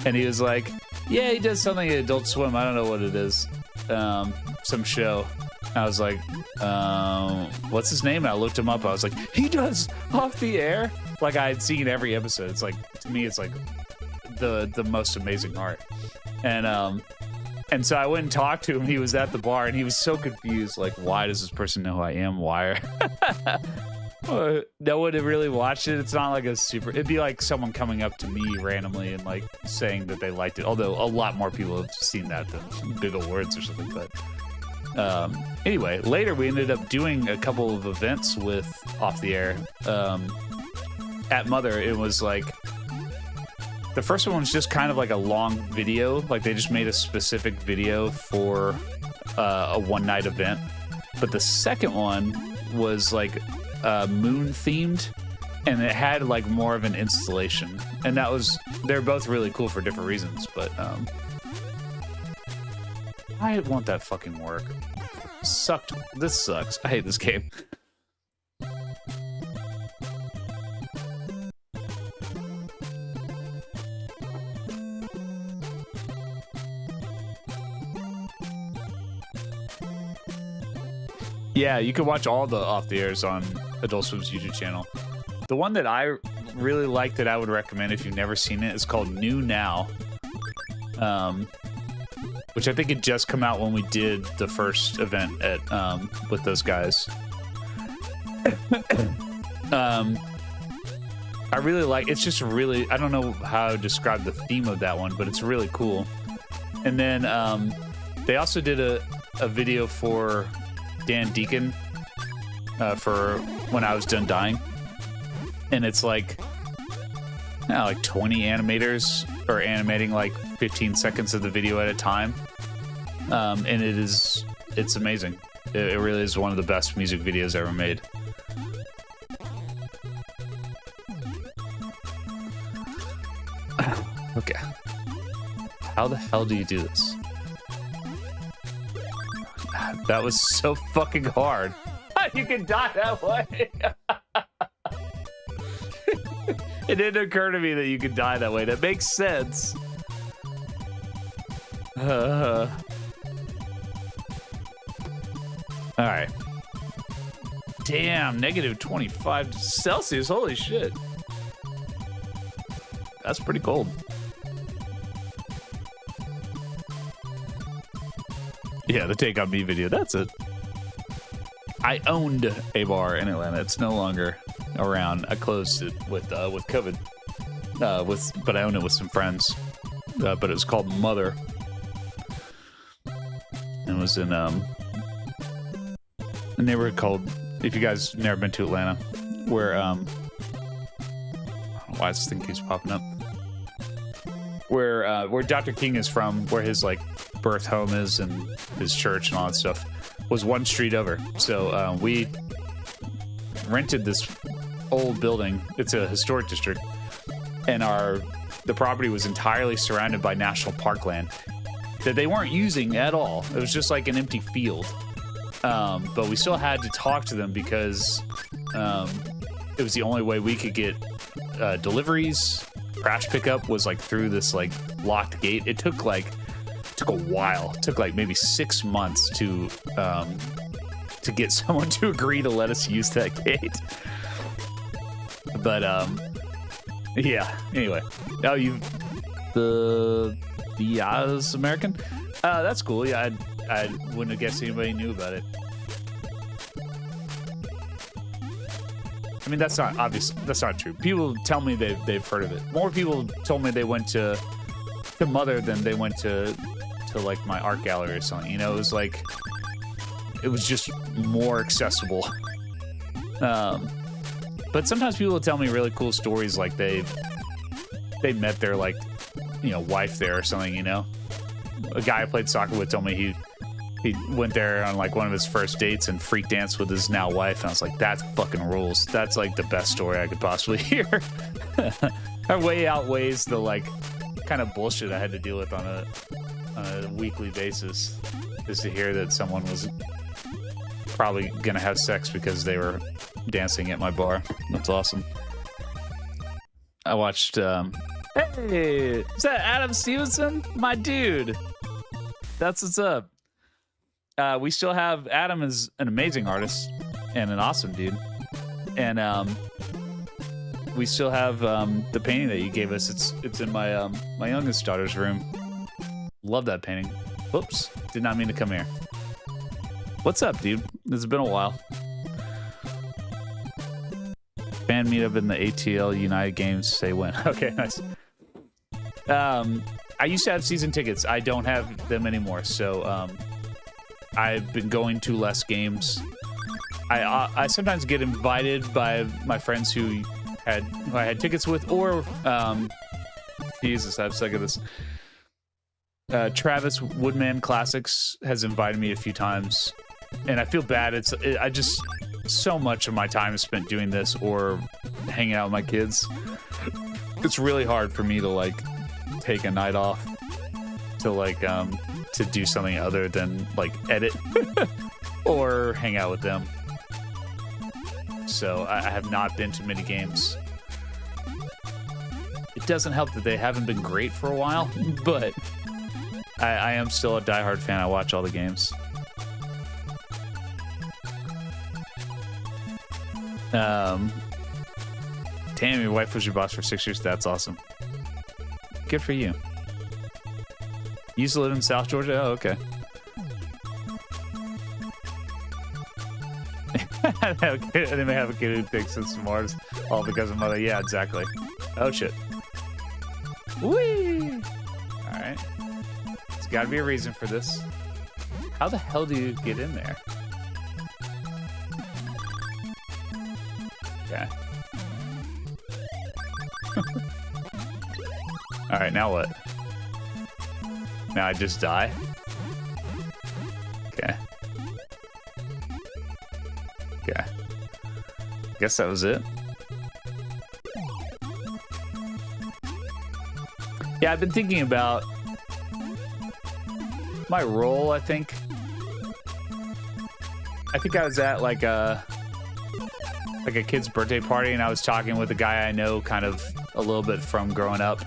And he was like, yeah, he does something at Adult Swim. I don't know what it is. Some show. I was like, what's his name? And I looked him up. I was like, he does Off the Air? Like I had seen every episode. It's like, to me, it's like the most amazing art. And so I went and talked to him. He was at the bar and he was so confused. Like, why does this person know who I am? Why? No one had really watched it. It's not like a super, it'd be like someone coming up to me randomly and like saying that they liked it. Although a lot more people have seen that than Big Ol' Words or something. But anyway, later we ended up doing a couple of events with Off the Air. At Mother, it was like, the first one was just kind of like a long video. Like they just made a specific video for a one-night event. But the second one was like moon themed, and it had like more of an installation. And that was, they're both really cool for different reasons. But I want that fucking work. Sucked. This sucks. I hate this game. Yeah, you can watch all the Off the Airs on Adult Swim's YouTube channel. The one that I really like that I would recommend if you've never seen it is called New Now, which I think had just come out when we did the first event at with those guys. I really like, it's just really, I don't know how to describe the theme of that one, but it's really cool. And then they also did a video for Dan Deacon for When I Was Done Dying, and it's like, like 20 animators are animating like 15 seconds of the video at a time, and it's amazing. It really is one of the best music videos ever made. Okay, how the hell do you do this? That was so fucking hard. You can die that way. It didn't occur to me that you could die that way. That makes sense. All right. Damn, negative 25 Celsius. Holy shit. That's pretty cold. Yeah, the Take On Me video. That's it. I owned a bar in Atlanta. It's no longer around. I closed it with COVID. But I owned it with some friends. But it was called Mother. And it was in a neighborhood called, if you guys never been to Atlanta, where I don't know why this thing keeps popping up. Where Dr. King is from, where his like birth home is and his church and all that stuff, was one street over. So we rented this old building. It's a historic district, and the property was entirely surrounded by national park land that they weren't using at all. It was just like an empty field. But we still had to talk to them because it was the only way we could get deliveries. Crash pickup was like through this like locked gate. It took a while. It took like maybe 6 months to get someone to agree to let us use that gate. But yeah. Anyway, now the Oz American. That's cool. Yeah, I wouldn't have guessed anybody knew about it. I mean, that's not obvious. That's not true. People tell me they've heard of it. More people told me they went to Mother than they went to like my art gallery or something. You know, it was just more accessible. But sometimes people will tell me really cool stories, like they met their like, wife there or something. You know, a guy I played soccer with told me he went there on like one of his first dates and freak danced with his now wife, and I was like, that fucking rules. That's like the best story I could possibly hear. That way outweighs the like kind of bullshit I had to deal with on a weekly basis, just to hear that someone was probably gonna have sex because they were dancing at my bar. That's awesome. I watched hey, is that Adam Stevenson? My dude. That's what's up. We still have Adam is an amazing artist and an awesome dude. And we still have the painting that you gave us. It's in my my youngest daughter's room. Love that painting. Whoops, did not mean to come here. What's up, dude? It's been a while. Fan meetup in the ATL United Games. Say when. Okay, nice. I used to have season tickets. I don't have them anymore. So I've been going to less games. I sometimes get invited by my friends who I had tickets with, or Jesus, I'm sick of this. Travis Woodman Classics has invited me a few times, and I feel bad. I just so much of my time is spent doing this or hanging out with my kids. It's really hard for me to like take a night off to like to do something other than like edit or hang out with them. So I have not been to many games. It doesn't help that they haven't been great for a while, but I am still a diehard fan. I watch all the games. Damn, your wife was your boss for 6 years. That's awesome. Good for you. You used to live in South Georgia? Oh, okay. They may have a kid who thinks it's smart, all because of mother. Yeah, exactly. Oh, shit. Whee! Alright. There's gotta be a reason for this. How the hell do you get in there? Okay. Alright, now what? Now I just die? Okay. Okay. Guess that was it. Yeah, I've been thinking about my role, I think. I think I was at like a kid's birthday party, and I was talking with a guy I know kind of a little bit from growing up.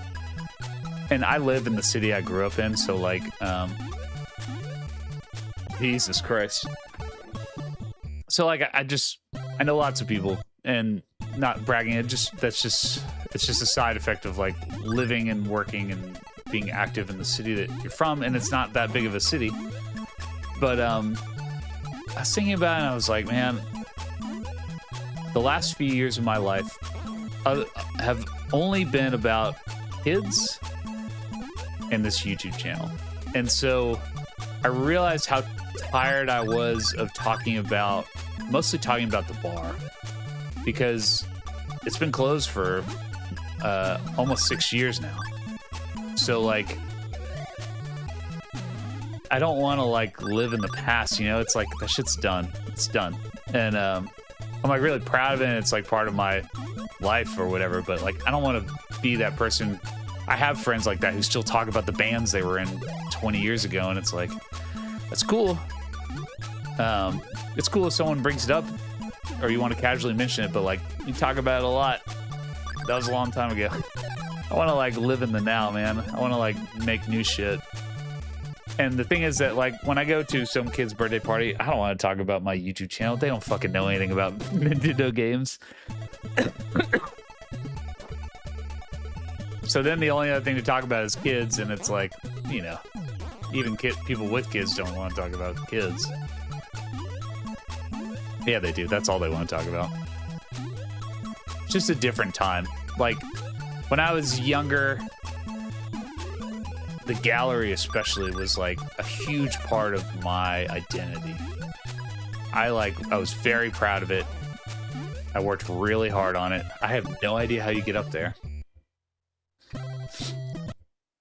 And I live in the city I grew up in, so like Jesus Christ. So like I know lots of people, and not bragging, it's just a side effect of like living and working and being active in the city that you're from, and it's not that big of a city. But I was thinking about it, and I was like, man, the last few years of my life have only been about kids and this YouTube channel. And so I realized how tired I was of mostly talking about the bar, because it's been closed for almost 6 years now. So like, I don't want to like live in the past, you know? It's like, that shit's done. It's done. And I'm like really proud of it, and it's like part of my life or whatever, but like I don't want to be that person. I have friends like that who still talk about the bands they were in 20 years ago, and it's like, that's cool. It's cool if someone brings it up or you want to casually mention it, but like, you talk about it a lot. That was a long time ago. I want to like live in the now, man. I want to like make new shit. And the thing is that like, when I go to some kid's birthday party, I don't want to talk about my YouTube channel. They don't fucking know anything about Nintendo games. So then the only other thing to talk about is kids, and it's like, you know, even people with kids don't want to talk about kids. Yeah, they do. That's all they want to talk about. It's just a different time. Like, when I was younger, the gallery especially was like a huge part of my identity. I was very proud of it. I worked really hard on it. I have no idea how you get up there.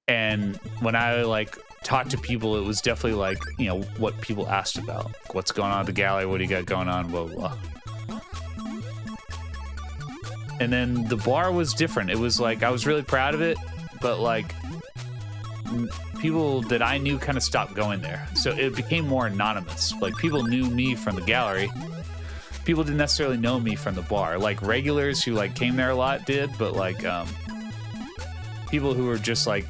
And when I like talked to people, it was definitely like, you know, what people asked about. What's going on at the gallery? What do you got going on? Blah, blah, blah. And then the bar was different. It was like, I was really proud of it, but like people that I knew kind of stopped going there. So it became more anonymous. Like people knew me from the gallery. People didn't necessarily know me from the bar. Like regulars who like came there a lot did, but like people who were just like,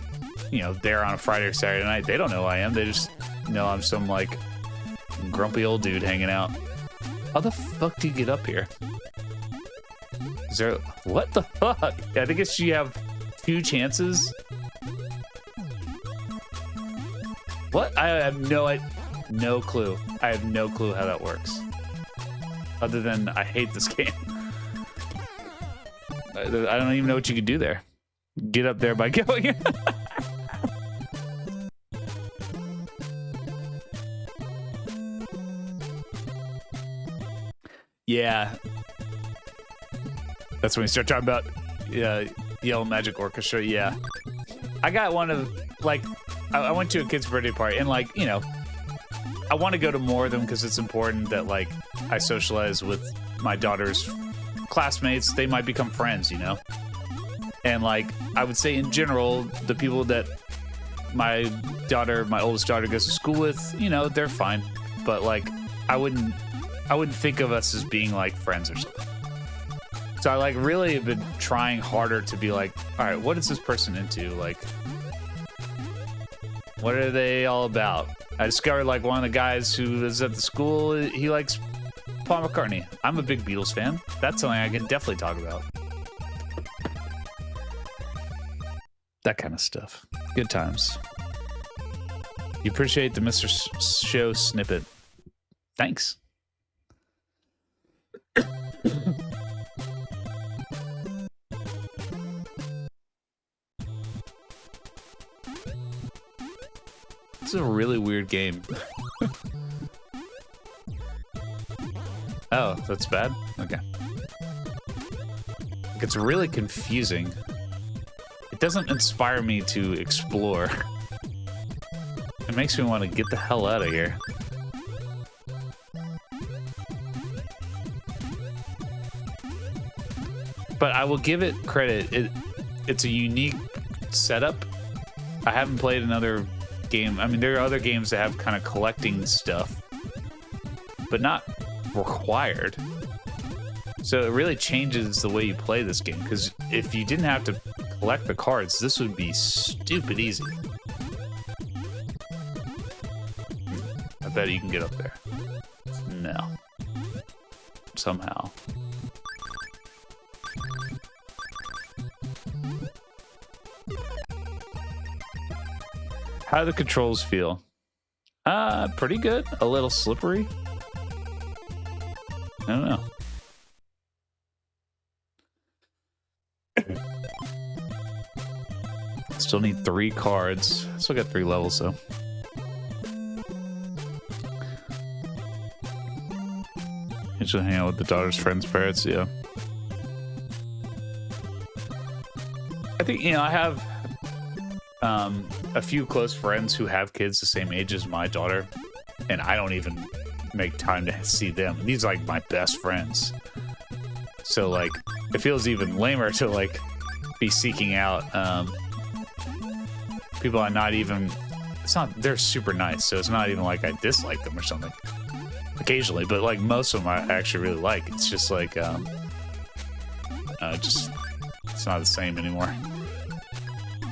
you know, there on a Friday or Saturday night, they don't know who I am. They just know I'm some like grumpy old dude hanging out. How the fuck do you get up here? Is there, what the fuck? I think you have 2 chances. What? I have no clue. I have no clue how that works. Other than I hate this game. I don't even know what you could do there. Get up there by going. Yeah. That's when we start talking about Yellow Magic Orchestra. Yeah. I got one of, like, I went to a kid's birthday party, and, like, you know, I want to go to more of them because it's important that, like, I socialize with my daughter's classmates. They might become friends, you know? And, like, I would say in general, the people that my oldest daughter goes to school with, you know, they're fine. But, like, I wouldn't think of us as being, like, friends or something. So I like really have been trying harder to be like, all right, what is this person into? Like, what are they all about? I discovered like one of the guys who is at the school, he likes Paul McCartney. I'm a big Beatles fan. That's something I can definitely talk about. That kind of stuff. Good times. You appreciate the Mr. Show snippet. Thanks. This is a really weird game. Oh, that's bad? Okay. It's really confusing. It doesn't inspire me to explore. It makes me want to get the hell out of here. But I will give it credit. It's a unique setup. I haven't played another game. I mean, there are other games that have kind of collecting stuff, but not required. So it really changes the way you play this game, because if you didn't have to collect the cards, this would be stupid easy. I bet you can get up there. No. Somehow. How do the controls feel? Pretty good. A little slippery. I don't know. Still need 3 cards. Still got 3 levels though. You should hang out with the daughter's friends' parents, yeah. I think, you know, I have a few close friends who have kids the same age as my daughter, and I don't even make time to see them. These are like my best friends. So like, it feels even lamer to like be seeking out people I'm not even, they're super nice, so it's not even like I dislike them or something. Occasionally, but like most of them I actually really like. It's just like, it's not the same anymore.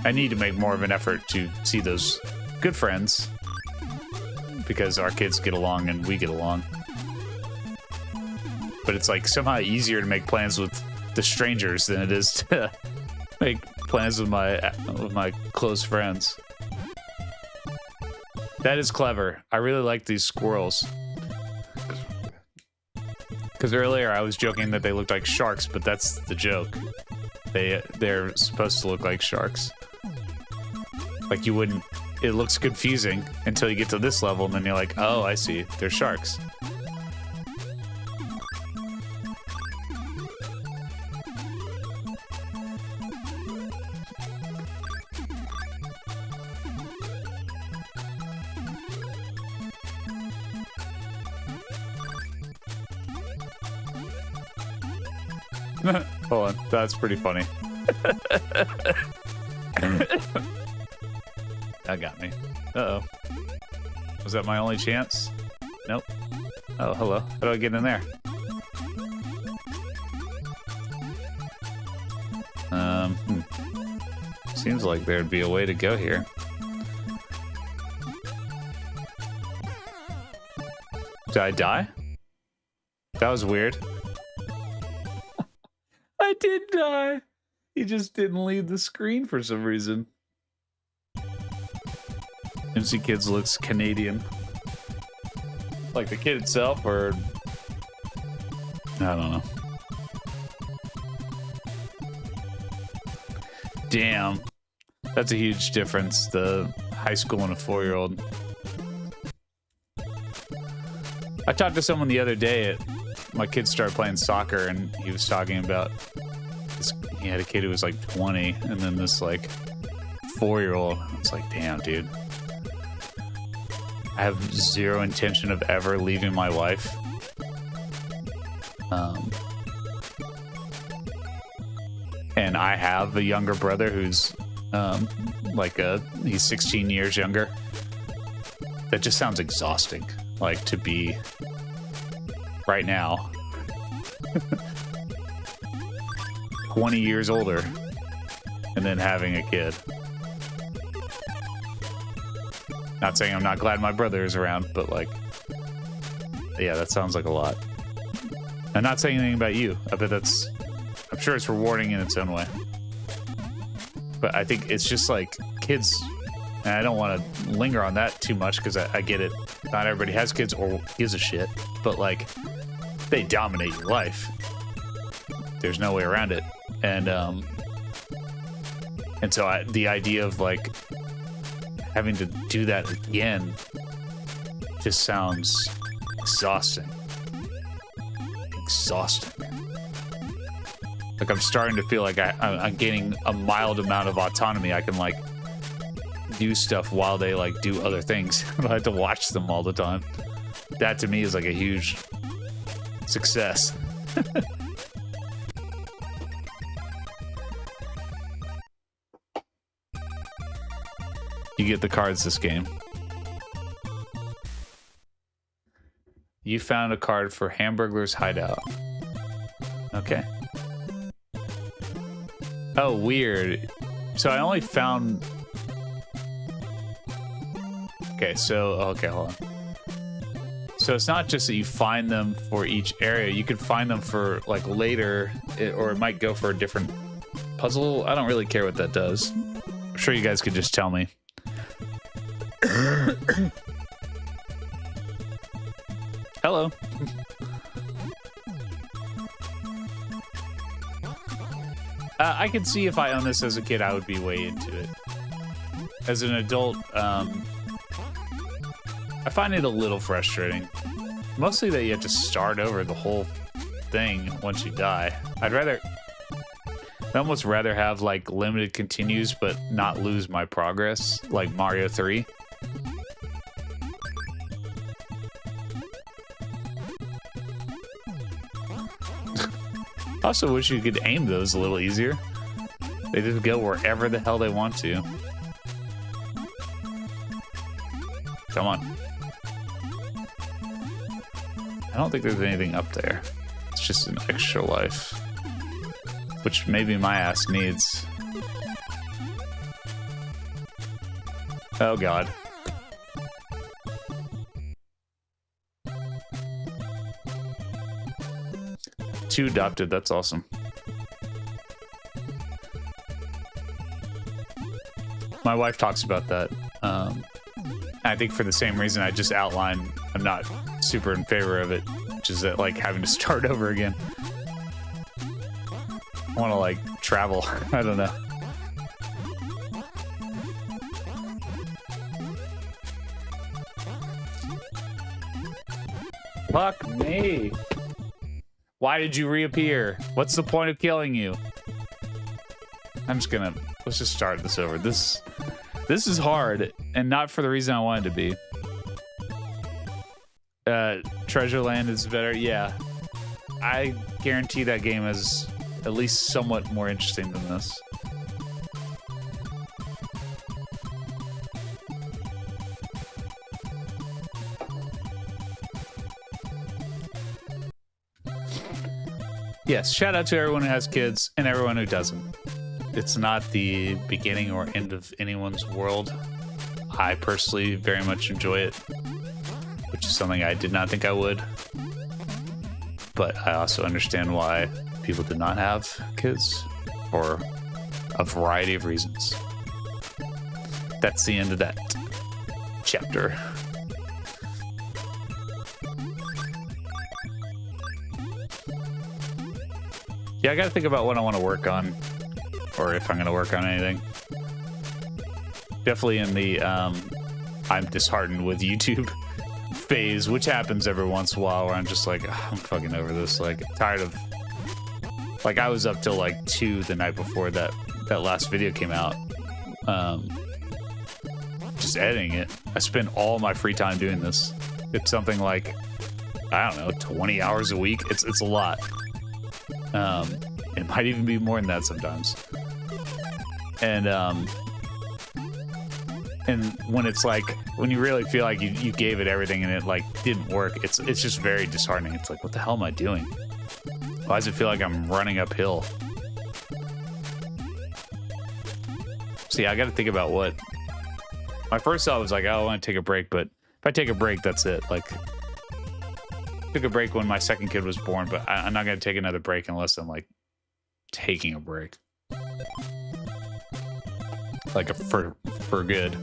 I need to make more of an effort to see those good friends because our kids get along and we get along. But it's like somehow easier to make plans with the strangers than it is to make plans with my close friends. That is clever. I really like these squirrels. Because earlier I was joking that they looked like sharks, but that's the joke. They're supposed to look like sharks. Like you wouldn't, it looks confusing until you get to this level and then you're like, oh, I see, they're sharks. Hold on, that's pretty funny. That got me. Uh-oh. Was that my only chance? Nope. Oh, hello. How do I get in there? Seems like there'd be a way to go here. Did I die? That was weird. I did die. He just didn't leave the screen for some reason. MC Kids looks Canadian. Like the kid itself, or... I don't know. Damn. That's a huge difference, the high school and a 4-year-old. I talked to someone the other day. My kid started playing soccer, and he was talking about this. He had a kid who was like 20, and then this like 4-year-old. It's like, damn, dude. I have zero intention of ever leaving my wife. And I have a younger brother who's he's 16 years younger. That just sounds exhausting. Like, to be right now 20 years older and then having a kid. Not saying I'm not glad my brother is around, but like, yeah, that sounds like a lot. I'm not saying anything about you. I bet I'm sure it's rewarding in its own way. But I think it's just like kids, and I don't want to linger on that too much because I get it. Not everybody has kids or gives a shit, but like, they dominate your life. There's no way around it. And so the idea of like having to do that again just sounds exhausting. Like, I'm starting to feel like I'm gaining a mild amount of autonomy. I can like do stuff while they like do other things. I have to watch them all the time. That to me is like a huge success. You get the cards this game. You found a card for Hamburglar's Hideout. Okay. Oh, weird. So I only found... Okay, hold on. So it's not just that you find them for each area. You could find them for, like, later, or it might go for a different puzzle. I don't really care what that does. I'm sure you guys could just tell me. Hello. I can see if I owned this as a kid, I would be way into it. As an adult, I find it a little frustrating. Mostly that you have to start over the whole thing once you die. I'd almost rather have like limited continues, but not lose my progress, like Mario 3. Also wish you could aim those a little easier. They just go wherever the hell they want to. Come on. I don't think there's anything up there. It's just an extra life. Which maybe my ass needs. Oh god. 2 adopted, that's awesome. My wife talks about that. I think for the same reason I just outlined, I'm not super in favor of it, which is that like having to start over again. I want to like travel. I don't know. Fuck me. Why did you reappear? What's the point of killing you? Let's just start this over. This is hard, and not for the reason I wanted to be. Treasure Land is better, yeah. I guarantee that game has at least somewhat more interesting than this. Yes, shout out to everyone who has kids and everyone who doesn't. It's not the beginning or end of anyone's world. I personally very much enjoy it, which is something I did not think I would. But I also understand why people did not have kids for a variety of reasons. That's the end of that chapter. Yeah, I gotta think about what I want to work on, or if I'm gonna work on anything. Definitely in the I'm disheartened with YouTube phase, which happens every once in a while, where I'm just like, I'm fucking over this. Like, tired of. Like, I was up till like 2 the night before that last video came out, just editing it. I spend all my free time doing this. It's something like, I don't know, 20 hours a week. It's a lot. It might even be more than that sometimes. And when it's like, when you really feel like you gave it everything and it like didn't work, it's just very disheartening. It's like, what the hell am I doing? Why does it feel like I'm running uphill? See, I got to think about what my first thought was like, oh, I want to take a break, but if I take a break, that's it. Like, took a break when my second kid was born, but I'm not going to take another break unless I'm like taking a break, like for good.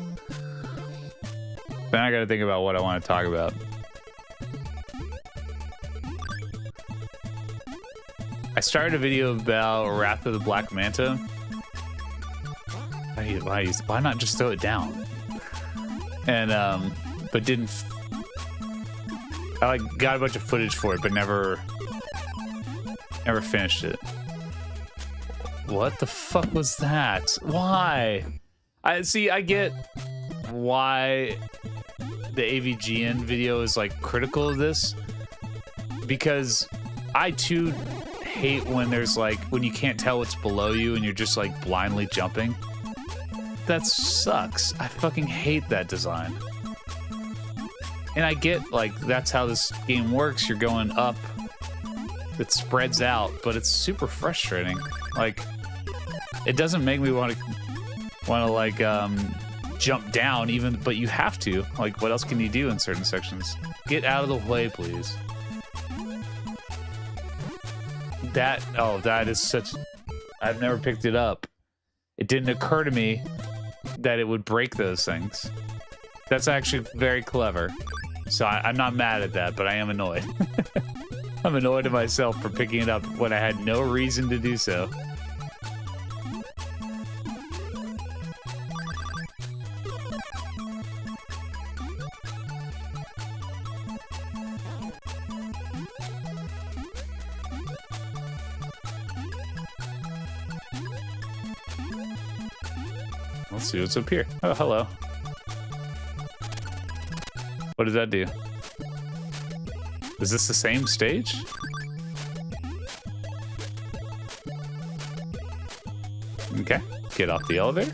Then I got to think about what I want to talk about. I started a video about Wrath of the Black Manta. Why not just throw it down? And but didn't. I like got a bunch of footage for it, but never finished it. What the fuck was that? Why? I get why the AVGN video is like critical of this, because I too hate when there's like, when you can't tell what's below you and you're just like blindly jumping. That sucks. I fucking hate that design. And I get like that's how this game works. You're going up, it spreads out, but it's super frustrating. Like, it doesn't make me want to like jump down even, but you have to. Like, what else can you do in certain sections? Get out of the way, please. That is such. I've never picked it up. It didn't occur to me that it would break those things. That's actually very clever. So I'm not mad at that, but I am annoyed. I'm annoyed at myself for picking it up when I had no reason to do so. Let's see what's up here. Oh, hello. What does that do? Is this the same stage? Okay, get off the elevator.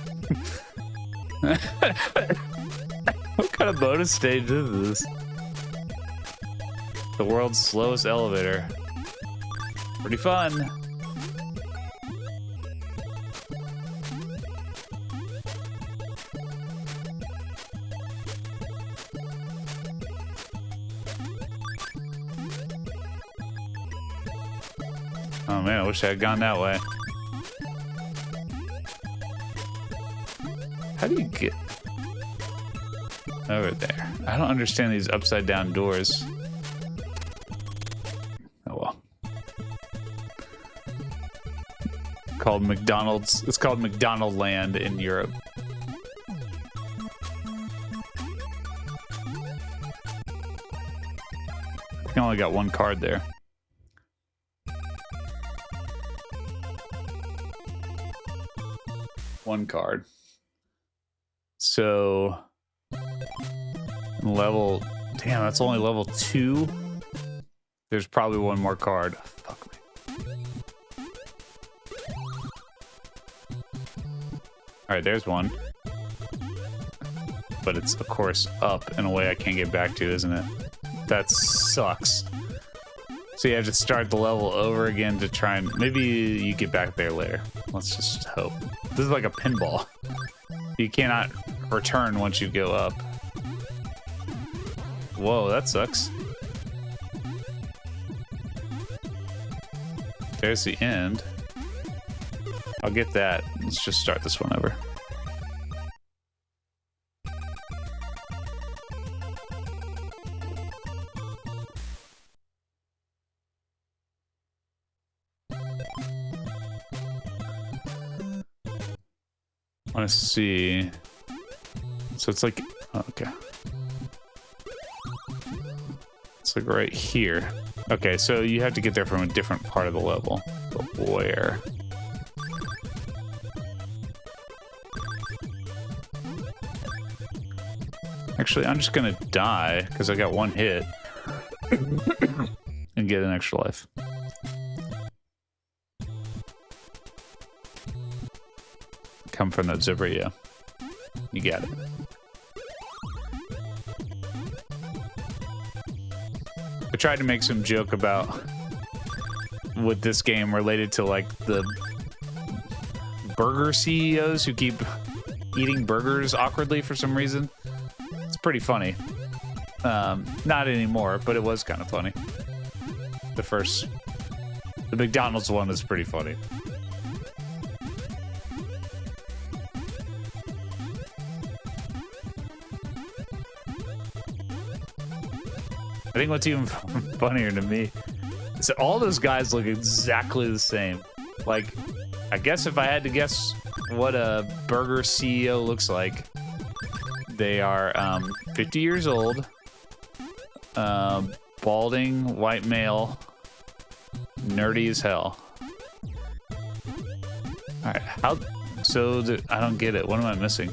What kind of bonus stage is this? The world's slowest elevator. Pretty fun. Oh man, I wish I had gone that way. How do you get over there? I don't understand these upside down doors. Oh well. Called McDonald's. It's called McDonald Land in Europe. I only got one card there. One card. So level, damn, that's only level 2. There's probably one more card. Fuck me. All right, there's one. But it's, of course, up in a way I can't get back to, isn't it? That sucks. So you have to start the level over again to try and... Maybe you get back there later. Let's just hope. This is like a pinball. You cannot return once you go up. Whoa, that sucks. There's the end. I'll get that. Let's just start this one over. I want to see. So it's like, oh, okay. It's like right here. Okay, so you have to get there from a different part of the level. But where? Actually, I'm just gonna die because I got one hit and get an extra life. Come from that zipper, yeah. You got it. I tried to make some joke about with this game related to like the burger CEOs who keep eating burgers awkwardly for some reason. It's pretty funny. Not anymore, but it was kind of funny. The McDonald's one is pretty funny. I think what's even funnier to me is that all those guys look exactly the same. Like, I guess if I had to guess what a burger CEO looks like, they are 50 years old, balding, white male, nerdy as hell. All right, I don't get it. What am I missing?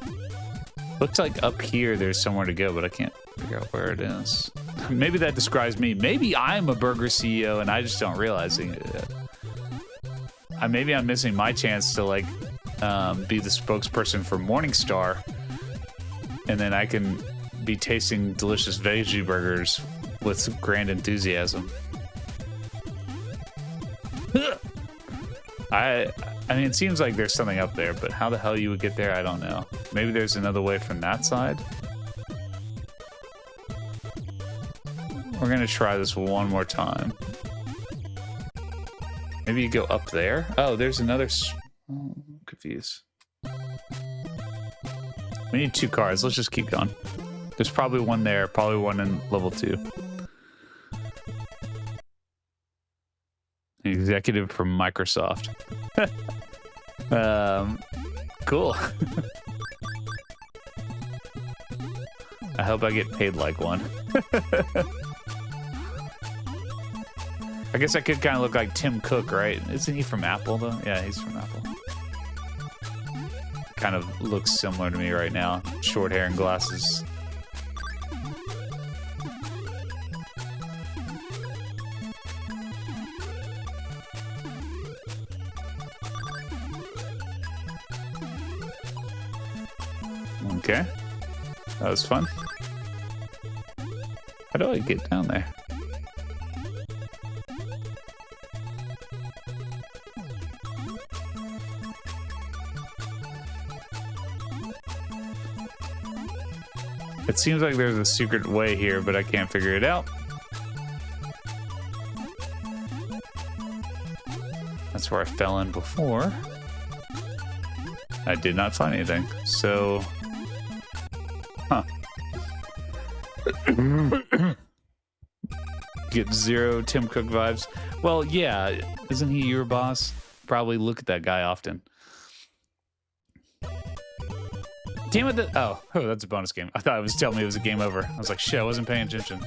Looks like up here there's somewhere to go, but I can't figure out where it is. Maybe that describes me. Maybe I'm a burger CEO and I just don't realize it yet. Maybe I'm missing my chance to like be the spokesperson for Morningstar, and then I can be tasting delicious veggie burgers with grand enthusiasm. I mean, it seems like there's something up there, but how the hell you would get there, I don't know. Maybe there's another way from that side. We're gonna try this one more time. Maybe you go up there. Oh, there's another. Oh, I'm confused. We need 2 cars. Let's just keep going. There's probably one there. Probably one in level 2. Executive from Microsoft. Cool. I hope I get paid like one. I guess I could kind of look like Tim Cook, right? Isn't he from Apple, though? Yeah, he's from Apple. Kind of looks similar to me right now. Short hair and glasses. Okay. That was fun. How do I get down there? It seems like there's a secret way here, but I can't figure it out. That's where I fell in before. I did not find anything, so... Huh. Get 0 Tim Cook vibes. Well, yeah, isn't he your boss? Probably look at that guy often. Damn it, oh, that's a bonus game. I thought it was telling me it was a game over. I was like, shit, I wasn't paying attention.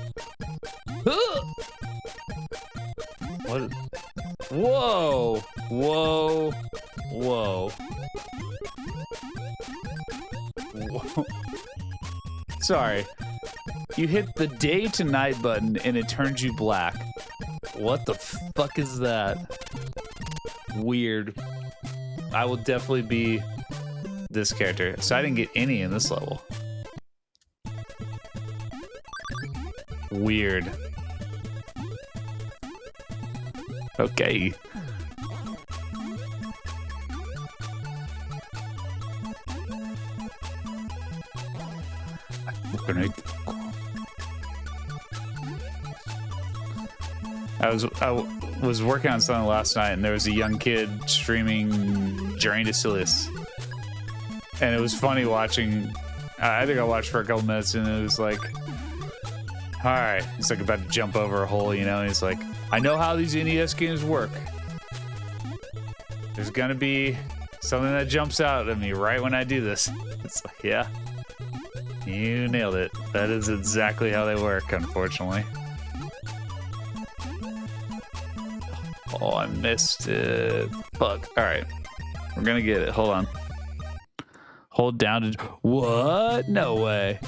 What? Whoa! Whoa! Whoa! Whoa! Sorry. You hit the day to night button and it turns you black. What the fuck is that? Weird. I will definitely be this character. So I didn't get any in this level. Weird. Okay. I was working on something last night, and there was a young kid streaming Journey to Silius, and it was funny watching. I think I watched for a couple minutes, and it was like, all right, he's like about to jump over a hole, you know, and he's like, I know how these NES games work. There's gonna be something that jumps out at me right when I do this. It's like, yeah, you nailed it. That is exactly how they work, unfortunately. Oh, I missed it. Fuck. All right. We're gonna get it. Hold on. Hold down to... What? No way.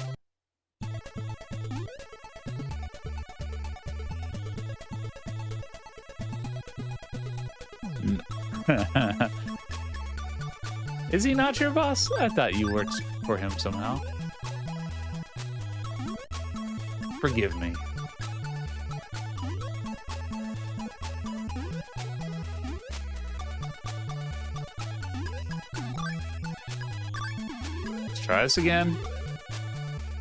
Is he not your boss? I thought you worked for him somehow. Forgive me. Try this again.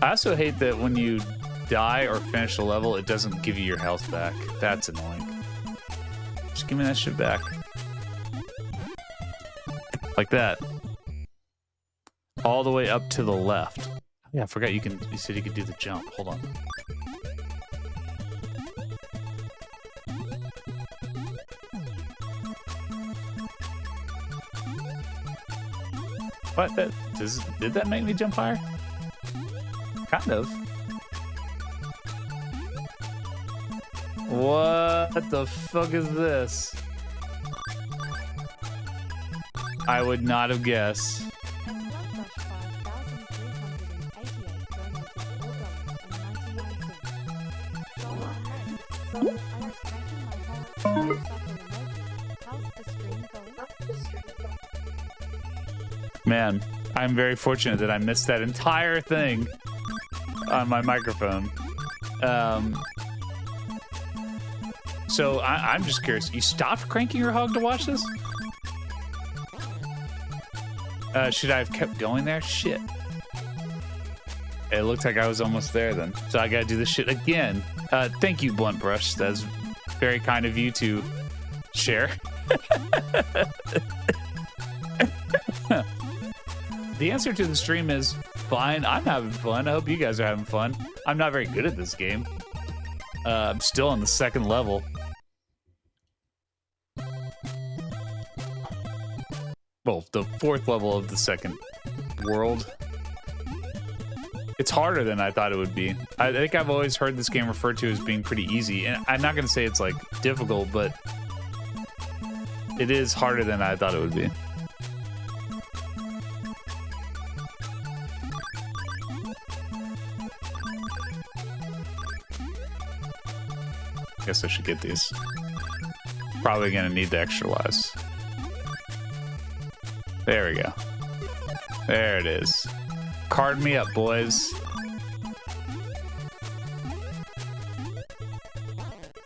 I also hate that when you die or finish a level, it doesn't give you your health back. That's annoying. Just give me that shit back. Like that. All the way up to the left. Yeah, I forgot you said you could do the jump. Hold on. What? Did that make me jump higher? Kind of. What the fuck is this? I would not have guessed. Man, I'm very fortunate that I missed that entire thing on my microphone. So I'm just curious. You stopped cranking your hog to watch this? Should I have kept going there? Shit. It looked like I was almost there then. So I gotta do this shit again. Thank you, Blunt Brush. That's very kind of you to share. The answer to the stream is fine. I'm having fun. I hope you guys are having fun. I'm not very good at this game. I'm still on the second level. Well, the fourth level of the second world. It's harder than I thought it would be. I think I've always heard this game referred to as being pretty easy. And I'm not going to say it's like difficult, but it is harder than I thought it would be. Guess I should get these. Probably gonna need the extra lives. There we go. There it is. Card me up, boys.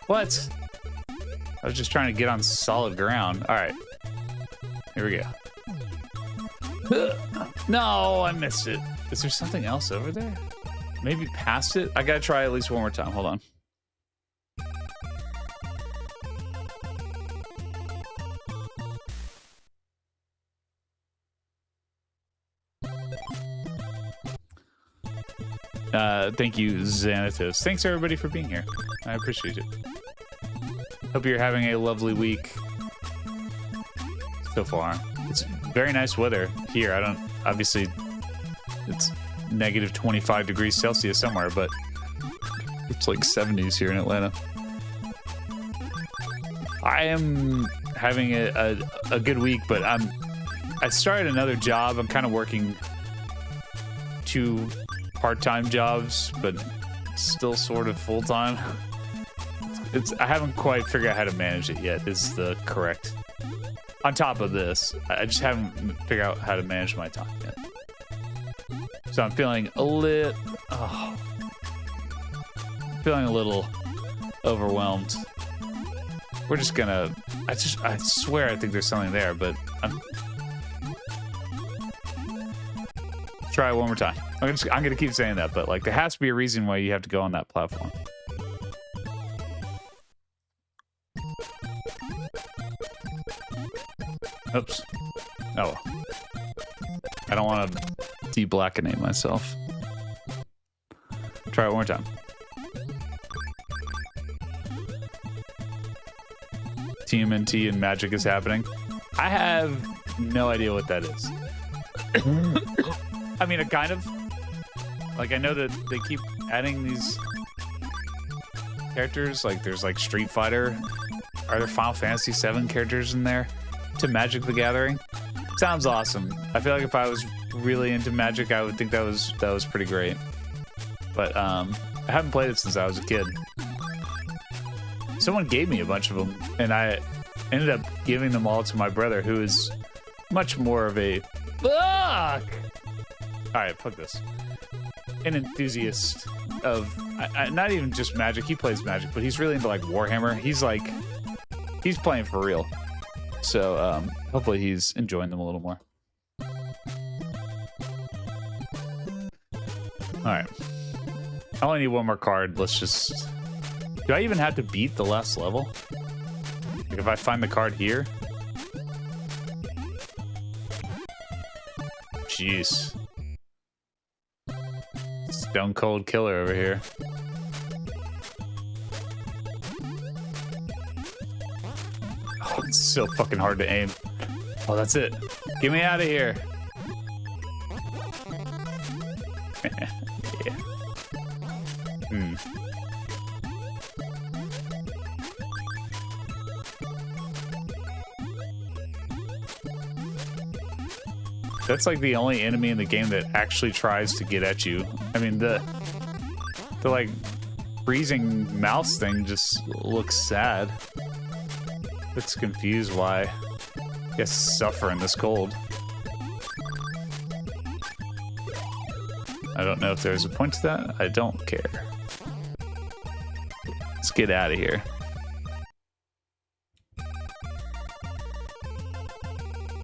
What? I was just trying to get on solid ground. All right. Here we go. No, I missed it. Is there something else over there? Maybe past it? I gotta try at least one more time. Hold on. Thank you, Xanatos. Thanks everybody for being here. I appreciate it. Hope you're having a lovely week so far. It's very nice weather here. Obviously, it's negative 25 degrees Celsius somewhere, but it's like 70s here in Atlanta. I am having a good week, but I started another job. I'm kind of working 2 part-time jobs, but still sort of full-time. I haven't quite figured out how to manage it yet, is the correct on top of this, I just haven't figured out how to manage my time yet. So I'm feeling a little, feeling a little overwhelmed. We're just gonna, I swear I think there's something there, but try it one more time. I'm gonna keep saying that, but like there has to be a reason why you have to go on that platform. Oops. Oh. I don't want to de-blackenate myself. Try it one more time. TMNT and magic is happening. I have no idea what that is. I mean, it kind of. Like, I know that they keep adding these characters. Like, there's like Street Fighter. Are there Final Fantasy VII characters in there? To Magic the Gathering? Sounds awesome. I feel like if I was really into Magic, I would think that was pretty great. But I haven't played it since I was a kid. Someone gave me a bunch of them, and I ended up giving them all to my brother, who is much more of a fuck. All right, fuck this. An enthusiast of not even just Magic. He plays Magic, but he's really into like Warhammer. He's playing for real. So hopefully he's enjoying them a little more. All right. I only need one more card. Let's just... Do I even have to beat the last level? Like if I find the card here? Jeez. Stone cold killer over here. Oh, it's so fucking hard to aim. Oh, that's it. Get me out of here. Yeah. That's like the only enemy in the game that actually tries to get at you. I mean, the like freezing mouse thing just looks sad. It's confused why I guess suffer in this cold. I don't know if there's a point to that. I don't care. Let's get out of here.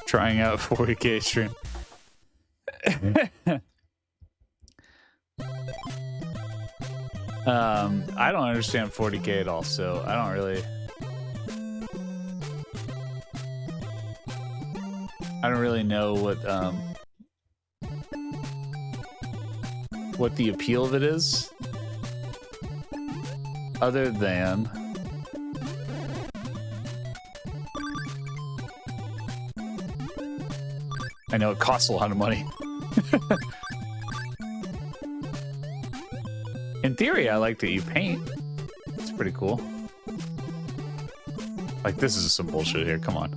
Trying out 40K stream. I don't understand 40K at all, so I don't really know what the appeal of it is, other than I know it costs a lot of money. In theory, I like that you paint. It's pretty cool. Like, this is some bullshit here. Come on.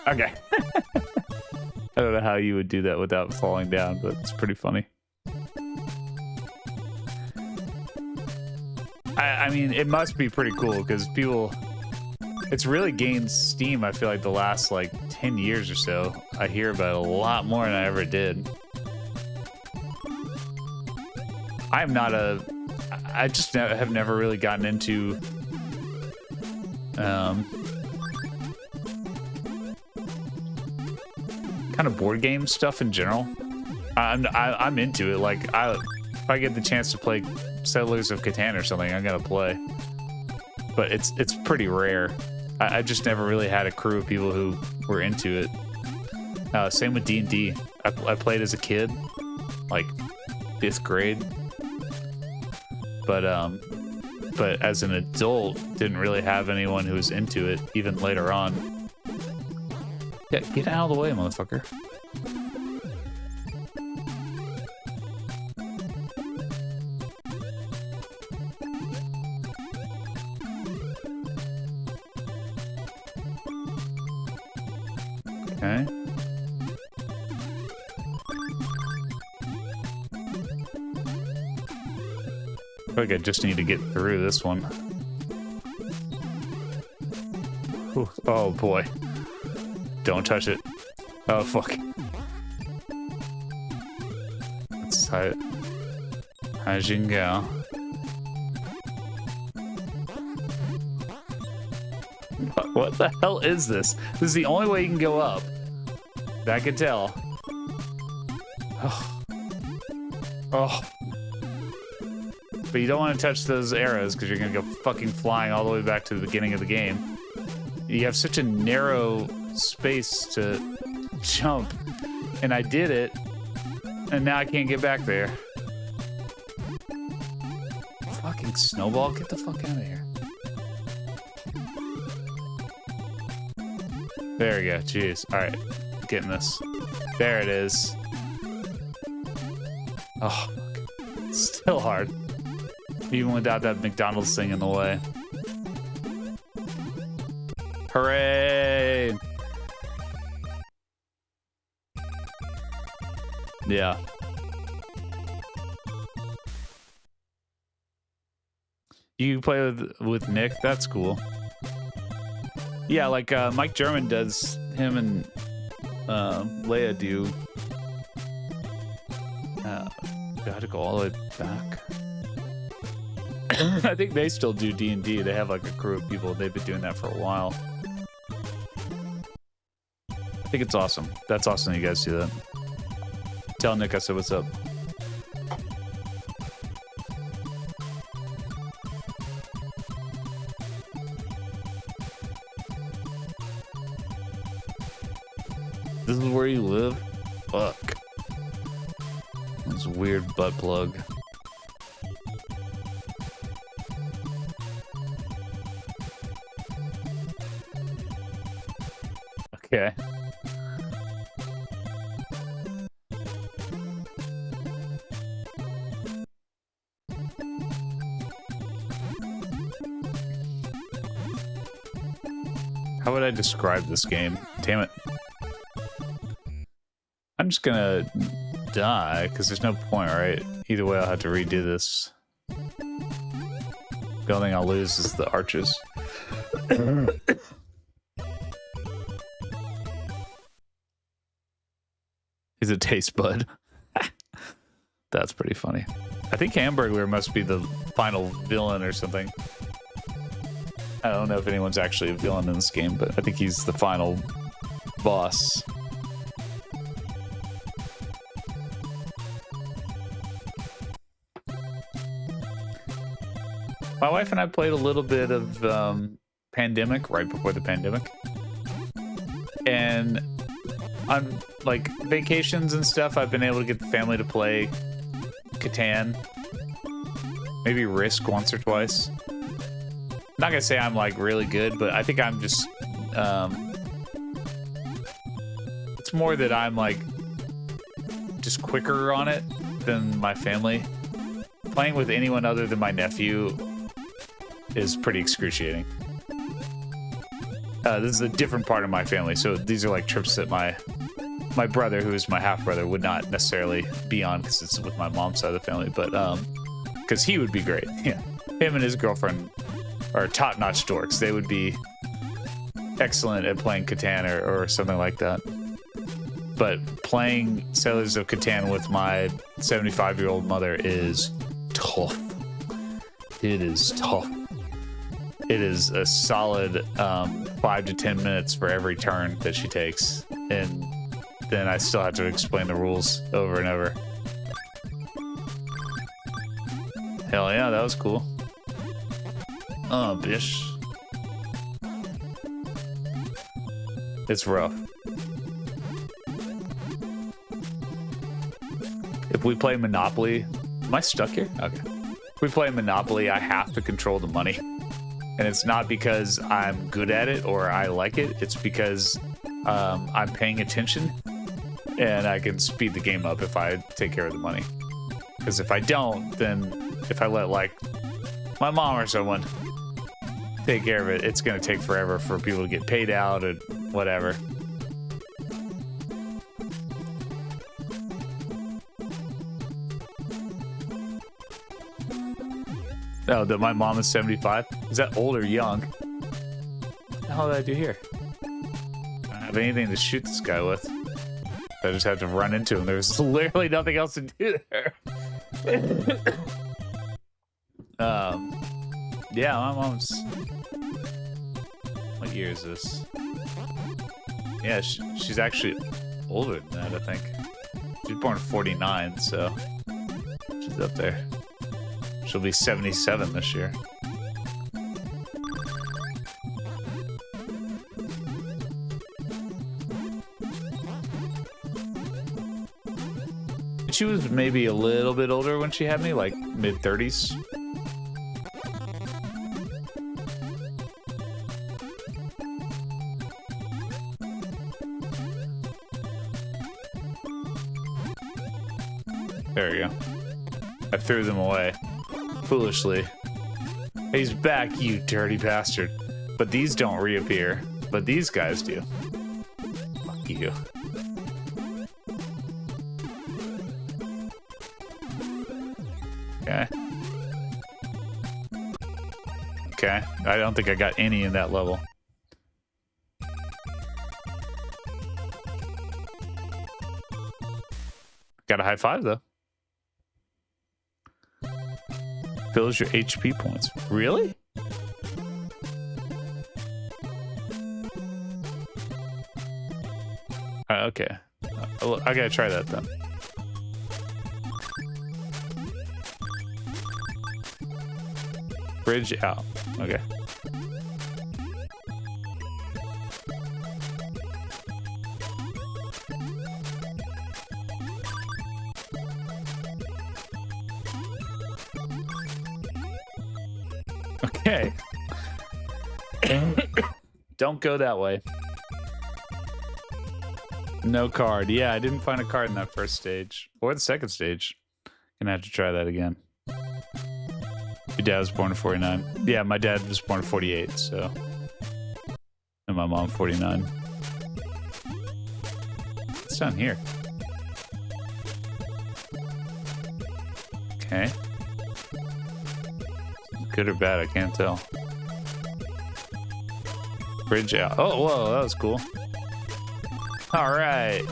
Okay. I don't know how you would do that without falling down, but it's pretty funny. I mean, it must be pretty cool because people... It's really gained steam, I feel like, the last, like, 10 years or so. I hear about it a lot more than I ever did. I'm not a... I just have never really gotten into... kind of board game stuff in general. I'm into it. Like, if I get the chance to play Settlers of Catan or something, I'm gonna play. But it's pretty rare. I just never really had a crew of people who were into it. Same with D&D. I played as a kid, like 5th grade. But as an adult, didn't really have anyone who was into it, even later on. Yeah, get out of the way, motherfucker. Okay. I feel like I just need to get through this one. Oh boy. Don't touch it. Oh fuck. That's how you can go. What the hell is this? This is the only way you can go up. I can tell. Oh. Oh. But you don't want to touch those arrows because you're going to go fucking flying all the way back to the beginning of the game. You have such a narrow space to jump. And I did it. And now I can't get back there. Fucking snowball, get the fuck out of here. There we go. Jeez. Alright. Getting this. There it is. Oh, fuck. Still hard. Even without that McDonald's thing in the way. Hooray! Yeah. You play with Nick? That's cool. Yeah, like Mike German does. Him and Leia do. Gotta go all the way back. I think they still do D&D. They have like a crew of people. They've been doing that for a while. I think it's awesome. That's awesome that you guys do that. Tell Nick I said what's up. This is where you live? Fuck. This weird butt plug. Okay. How would I describe this game? Damn it. I'm just gonna die, because there's no point, right? Either way, I'll have to redo this. The only thing I'll lose is the arches. He's a taste bud. That's pretty funny. I think Hamburglar must be the final villain or something. I don't know if anyone's actually a villain in this game, but I think he's the final boss. My wife and I played a little bit of Pandemic right before the pandemic. And on like vacations and stuff, I've been able to get the family to play Catan. Maybe Risk once or twice. I'm not gonna say I'm like really good, but I think I'm just it's more that I'm like just quicker on it than my family. Playing with anyone other than my nephew is pretty excruciating. This is a different part of my family, so these are like trips that my brother, who is my half brother, would not necessarily be on because it's with my mom's side of the family, but because he would be great. Yeah, him and his girlfriend are top-notch dorks. They would be excellent at playing Catan or something like that. But playing Settlers of Catan with my 75-year-old mother is tough. It is tough. It is a solid 5 to 10 minutes for every turn that she takes. And then I still have to explain the rules over and over. Hell yeah, that was cool. Oh, bish. It's rough. If we play Monopoly... Am I stuck here? Okay. If we play Monopoly, I have to control the money. And it's not because I'm good at it or I like it. It's because I'm paying attention. And I can speed the game up if I take care of the money. Because if I don't, then if I let, like, my mom or someone take care of it, it's going to take forever for people to get paid out and whatever. Oh, that my mom is 75? Is that old or young? the hell did I do here? I don't have anything to shoot this guy with. I just had to run into him. There's literally nothing else to do there. Yeah, my mom's... What year is this? Yeah, she's actually older than that, I think. She was born in 49, so she's up there. She'll be 77 this year. She was maybe a little bit older when she had me, like mid-30s. There we go. I threw them away. Foolishly. He's back, you dirty bastard. But these don't reappear. But these guys do. Fuck you. Okay. Okay. I don't think I got any in that level. Got a high five, though. Fills your HP points. Really? Okay. I gotta try that then. Bridge out. Okay. Okay. Don't go that way. No card. Yeah, I didn't find a card in that first stage. Or the second stage. Gonna have to try that again. Your dad was born in 49. Yeah, my dad was born in 48, so. And my mom 49. What's down here? Okay. Good or bad, I can't tell. Bridge out. Oh, whoa, that was cool. All right.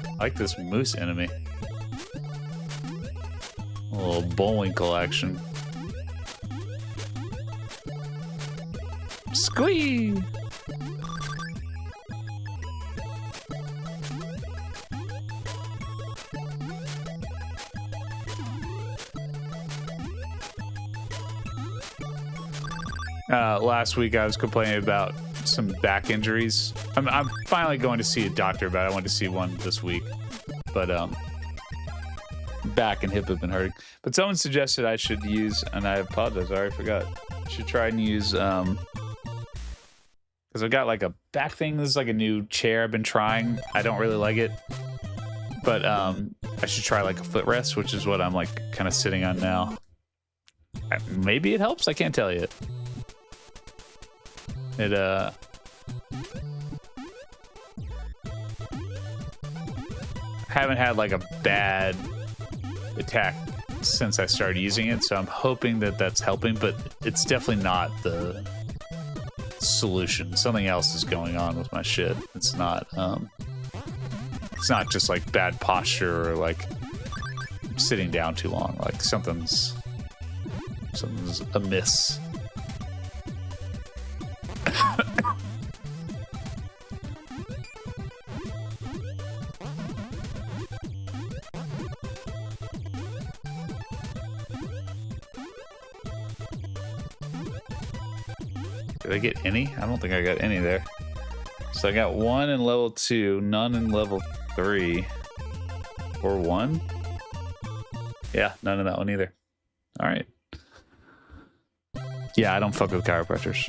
I like this moose enemy. A little Bullwinkle action. Squee! Last week I was complaining about some back injuries. I'm finally going to see a doctor about it. I went to see one this week. But back and hip have been hurting. But someone suggested I should use, and I apologize, I already forgot. I should try and use, because I've got like a back thing. This is like a new chair I've been trying. I don't really like it. But I should try like a footrest, which is what I'm like kind of sitting on now. Maybe it helps, I can't tell you. It haven't had like a bad attack since I started using it, so I'm hoping that that's helping, but it's definitely not the solution. Something else is going on with my shit. It's not just like bad posture or like sitting down too long. Like something's amiss. Did I get any? I don't think I got any there. So I got one in level 2, none in level 3. Or 1? Yeah, none in that one either. Alright. Yeah, I don't fuck with chiropractors.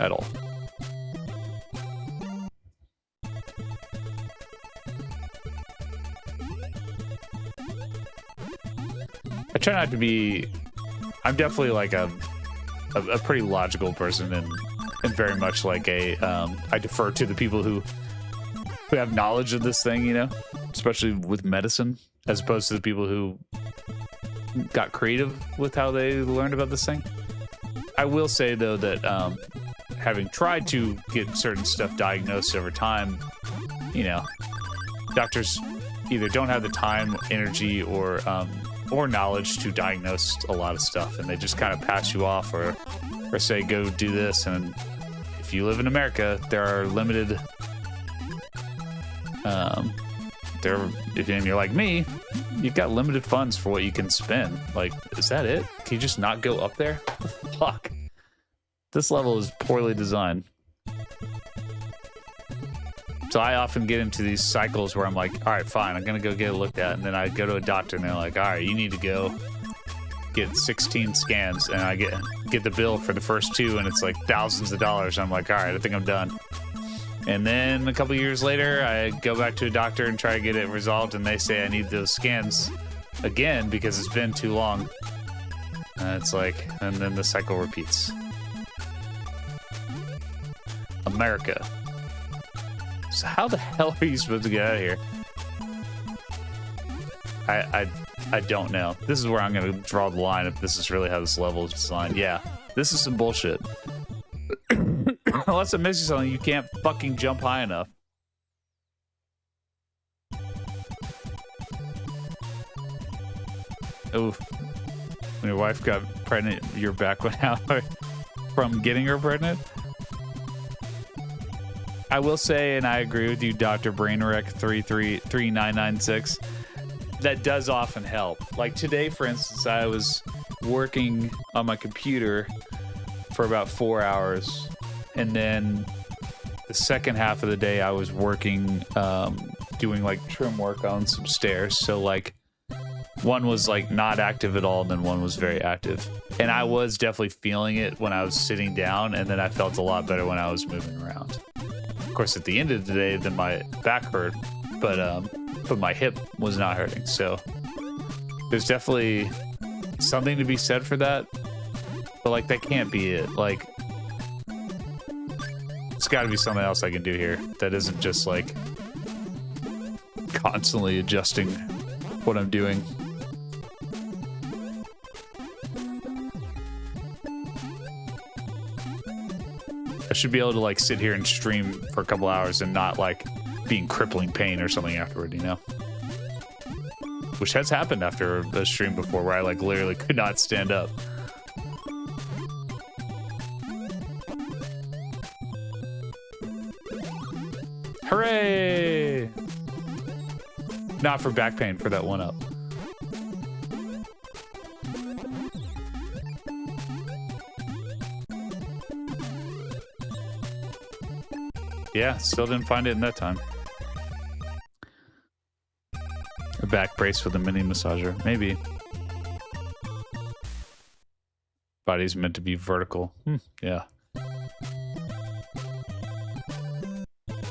At all. I try not to be... I'm definitely like a pretty logical person and very much like a... I defer to the people who have knowledge of this thing, you know? Especially with medicine, as opposed to the people who got creative with how they learned about this thing. I will say though that having tried to get certain stuff diagnosed over time, you know, doctors either don't have the time, energy, or knowledge to diagnose a lot of stuff, and they just kind of pass you off or say go do this. And if you live in America, there are limited if you're like me, you've got limited funds for what you can spend. Like, is that it? Can you just not go up there? Fuck. This level is poorly designed. So I often get into these cycles where I'm like, all right, fine, I'm gonna go get it looked at, and then I go to a doctor and they're like, all right, you need to go get 16 scans, and I get the bill for the first 2, and it's like thousands of dollars. I'm like, all right, I think I'm done. And then a couple years later, I go back to a doctor and try to get it resolved, and they say I need those scans again because it's been too long. And it's like, and then the cycle repeats. America. So how the hell are you supposed to get out of here? I don't know. This is where I'm going to draw the line if this is really how this level is designed. Yeah, this is some bullshit. Unless I'm missing something, you can't fucking jump high enough. Oof. When your wife got pregnant, your back went out from getting her pregnant? I will say, and I agree with you, Dr. Brainwreck 3996, that does often help. Like today, for instance, I was working on my computer for about 4 hours, and then the second half of the day I was working, doing like trim work on some stairs. So like one was like not active at all, and then one was very active. And I was definitely feeling it when I was sitting down, and then I felt a lot better when I was moving around. Of course, at the end of the day, then my back hurt, but my hip was not hurting. So there's definitely something to be said for that. But like, that can't be it. Like, it's got to be something else I can do here that isn't just like constantly adjusting what I'm doing. I should be able to like sit here and stream for a couple hours and not like be in crippling pain or something afterward, you know? Which has happened after a stream before where I like literally could not stand up. Hooray! Not for back pain, for that one up. Yeah, still didn't find it in that time. A back brace with a mini massager, maybe. Body's meant to be vertical. Yeah.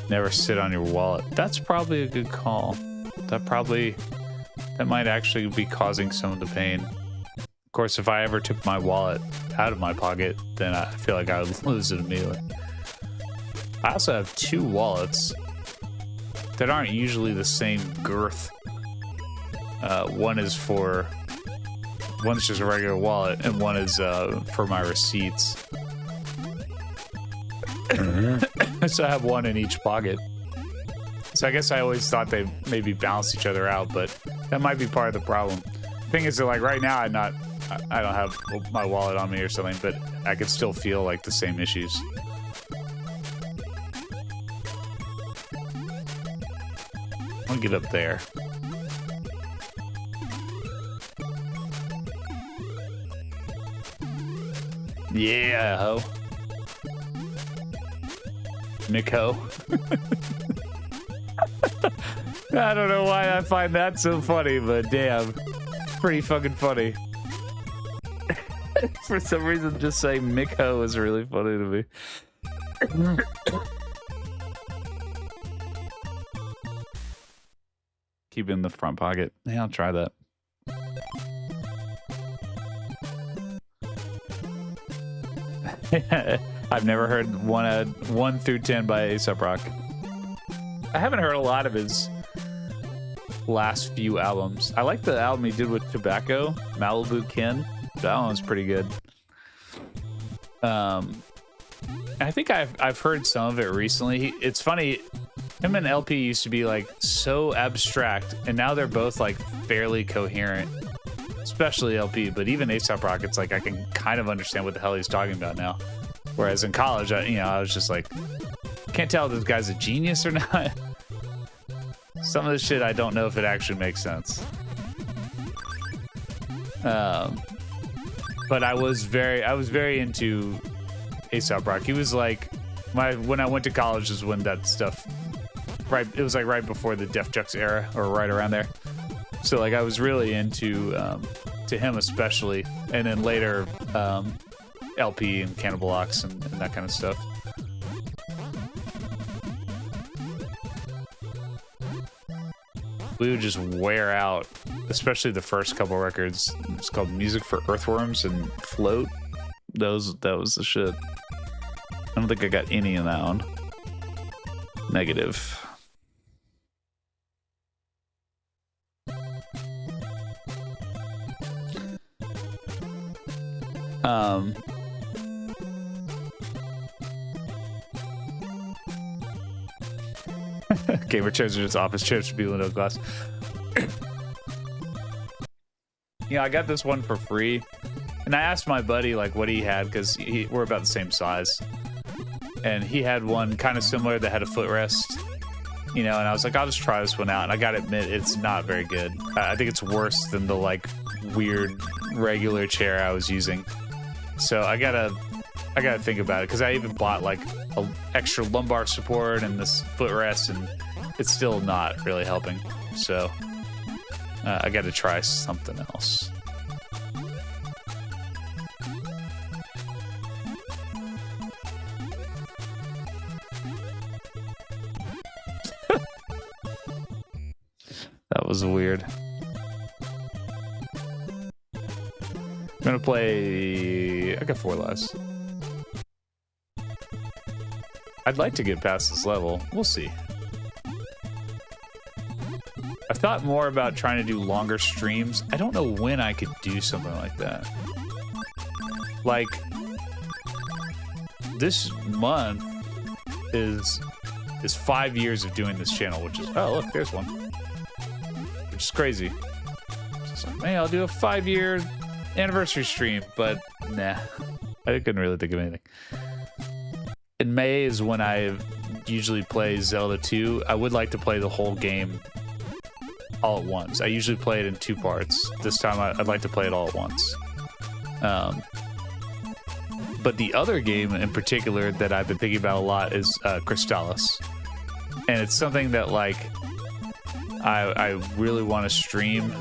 Never sit on your wallet. That's probably a good call. That might actually be causing some of the pain. Of course, if I ever took my wallet out of my pocket, then I feel like I would lose it immediately. I also have 2 wallets that aren't usually the same girth. One's just a regular wallet, and one is for my receipts. So I have one in each pocket. So I guess I always thought they maybe balance each other out, but that might be part of the problem. Thing is that like right now I don't have my wallet on me or something, but I can still feel like the same issues. I'll get up there. Yeah, ho. Nico. I don't know why I find that so funny, but damn. Pretty fucking funny. For some reason, just saying Mick-ho is really funny to me. Keep it in the front pocket. Yeah, I'll try that. I've never heard 1 through 10 by A$AP Rock. I haven't heard a lot of his last few albums. I like the album he did with Tobacco, Malibu Kin. That one was pretty good. I think I've heard some of it recently. It's funny, him and LP used to be like so abstract, and now they're both like fairly coherent, especially LP. But even A$AP Rocket's like I can kind of understand what the hell he's talking about now. Whereas in college, I was just like, can't tell if this guy's a genius or not. Some of this shit I don't know if it actually makes sense. But I was very into A$AP Rocky. He was like when I went to college is when that stuff it was like right before the Def Jux era or right around there. So like I was really into to him especially, and then later LP and Cannibal Ox and that kind of stuff. We would just wear out, especially the first couple records. It's called Music for Earthworms and Float. That was the shit. I don't think I got any in that one. Negative. Gamer chairs are just office chairs for people in no class. Yeah, I got this one for free, and I asked my buddy like what he had because we're about the same size, and he had one kind of similar that had a footrest, and I was like, I'll just try this one out, and I gotta admit it's not very good. I think it's worse than the like weird regular chair I was using. So I gotta think about it because I even bought like an extra lumbar support and this footrest, and it's still not really helping. So I got to try something else. That was weird. I'm gonna play. I got 4 lives. I'd like to get past this level. We'll see. I've thought more about trying to do longer streams. I don't know when I could do something like that. Like, this month is 5 years of doing this channel, which is, oh look, there's one. Which is crazy. It's like, man, I'll do a 5-year anniversary stream, but nah. I couldn't really think of anything. In May is when I usually play Zelda 2. I would like to play the whole game all at once. I usually play it in 2 parts. This time I'd like to play it all at once. But the other game in particular that I've been thinking about a lot is Crystallis. And it's something that like I really want to stream,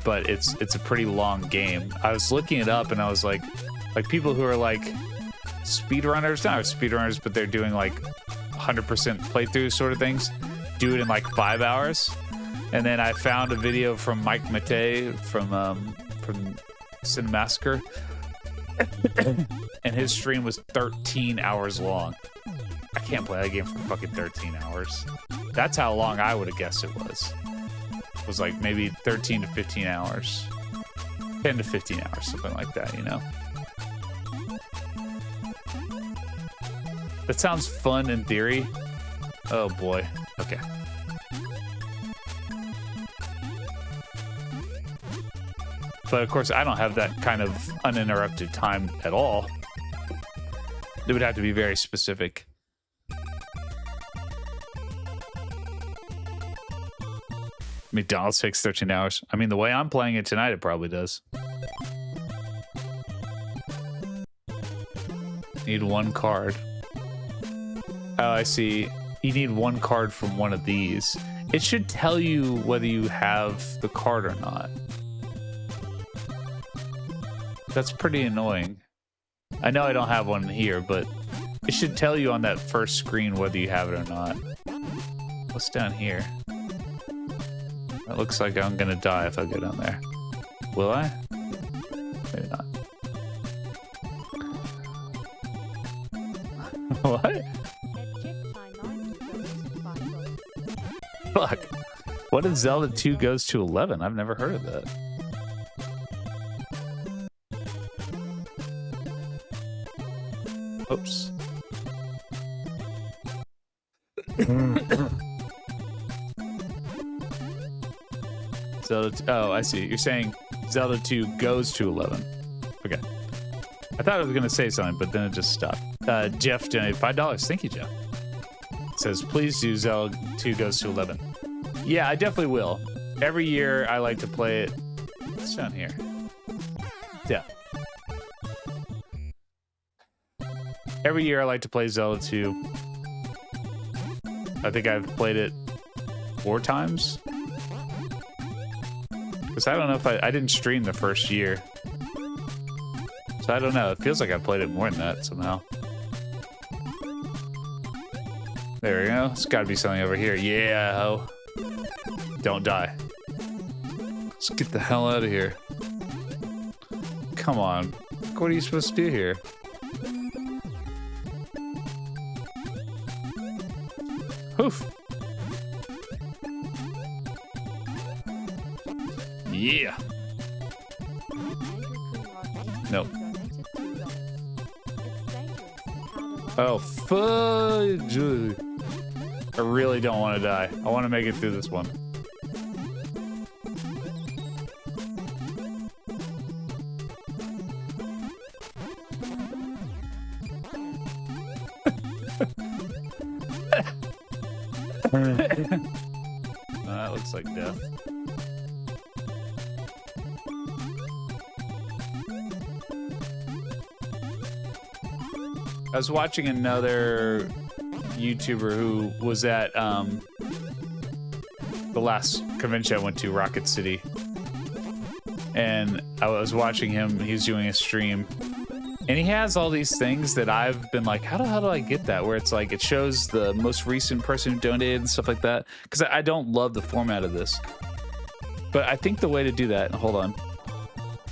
but it's a pretty long game. I was looking it up and I was like people who are like speedrunners, not speedrunners, but they're doing like 100% playthrough sort of things, do it in like 5 hours. And then I found a video from Mike Matei from Cinemassacre, and his stream was 13 hours long. I can't play that game for fucking 13 hours. That's how long I would have guessed it was. It was like maybe 13 to 15 hours. 10 to 15 hours, something like that, That sounds fun in theory. Oh boy. Okay. But of course, I don't have that kind of uninterrupted time at all. It would have to be very specific. McDonald's takes 13 hours. I mean, the way I'm playing it tonight, it probably does. Need 1 card. Oh, I see. You need 1 card from one of these. It should tell you whether you have the card or not. That's pretty annoying. I know I don't have one here, but it should tell you on that first screen whether you have it or not. What's down here? It looks like I'm gonna die if I go down there. Will I? Maybe not. What? Fuck. What if Zelda 2 goes to 11? I've never heard of that. Oops. Zelda. Oh, I see. You're saying Zelda 2 goes to 11. Okay. I thought I was going to say something, but then it just stopped. Jeff donated $5. Thank you, Jeff. It says, please do Zelda 2 goes to 11. Yeah, I definitely will. Every year, I like to play it. What's down here? Yeah. Every year, I like to play Zelda 2. I think I've played it 4 times. Because I don't know if I didn't stream the first year. So I don't know. It feels like I played it more than that somehow. There we go. There's got to be something over here. Yeah, ho. Don't die. Let's get the hell out of here. Come on. What are you supposed to do here? Oof. Yeah. Nope. Oh, fudge. I really don't want to die. I want to make it through this one. That looks like death. I was watching another YouTuber who was at the last convention I went to, Rocket City. And I was watching him, he was doing a stream. And he has all these things that I've been like, how do I get that? Where it's like, it shows the most recent person who donated and stuff like that. Because I don't love the format of this. But I think the way to do that, hold on.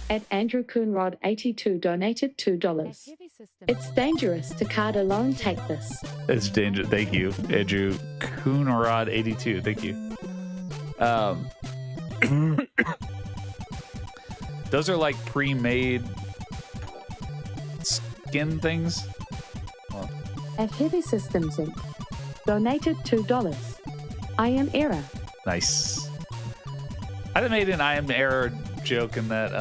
At Andrew Coonrod 82 donated $2. It's dangerous to card alone. Take this. It's dangerous. Thank you, Andrew Coonrod 82. Thank you. Those are like pre-made skin things. Oh. At Heavy Systems Inc. donated $2. I am error. Nice. I made an I am error joke in that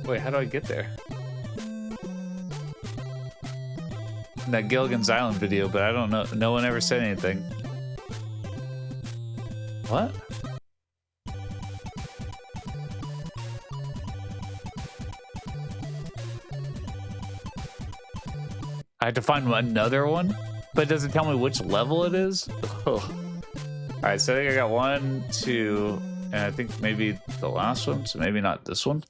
wait, how do I get there? In that Gilligan's Island video, but I don't know. No one ever said anything. What? I have to find another one, but it doesn't tell me which level it is. Oh. All right, so I think I got 1, 2, and I think maybe the last one, so maybe not this one.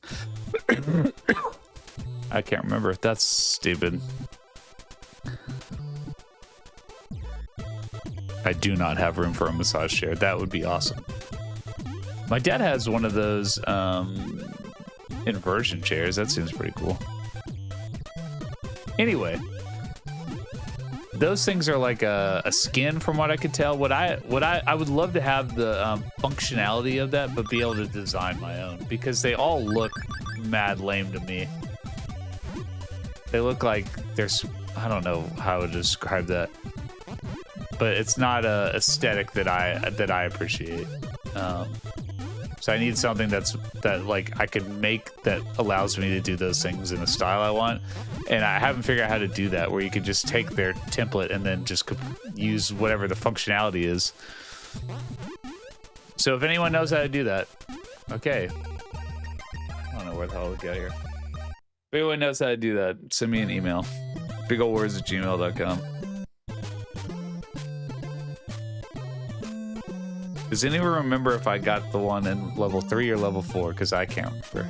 I can't remember. That's stupid. I do not have room for a massage chair. That would be awesome. My dad has one of those inversion chairs. That seems pretty cool. Anyway, those things are like a skin, from what I could tell. I would love to have the functionality of that, but be able to design my own, because they all look mad lame to me. They look like there's, I don't know how to describe that, but it's not a aesthetic that I appreciate. So I need something that like I can make that allows me to do those things in the style I want. And I haven't figured out how to do that, where you could just take their template and then just use whatever the functionality is. So if anyone knows how to do that, okay. I don't know where the hell we got here. If anyone knows how to do that, send me an email. bigoldwords@gmail.com. Does anyone remember if I got the one in level 3 or level 4? Because I can't remember.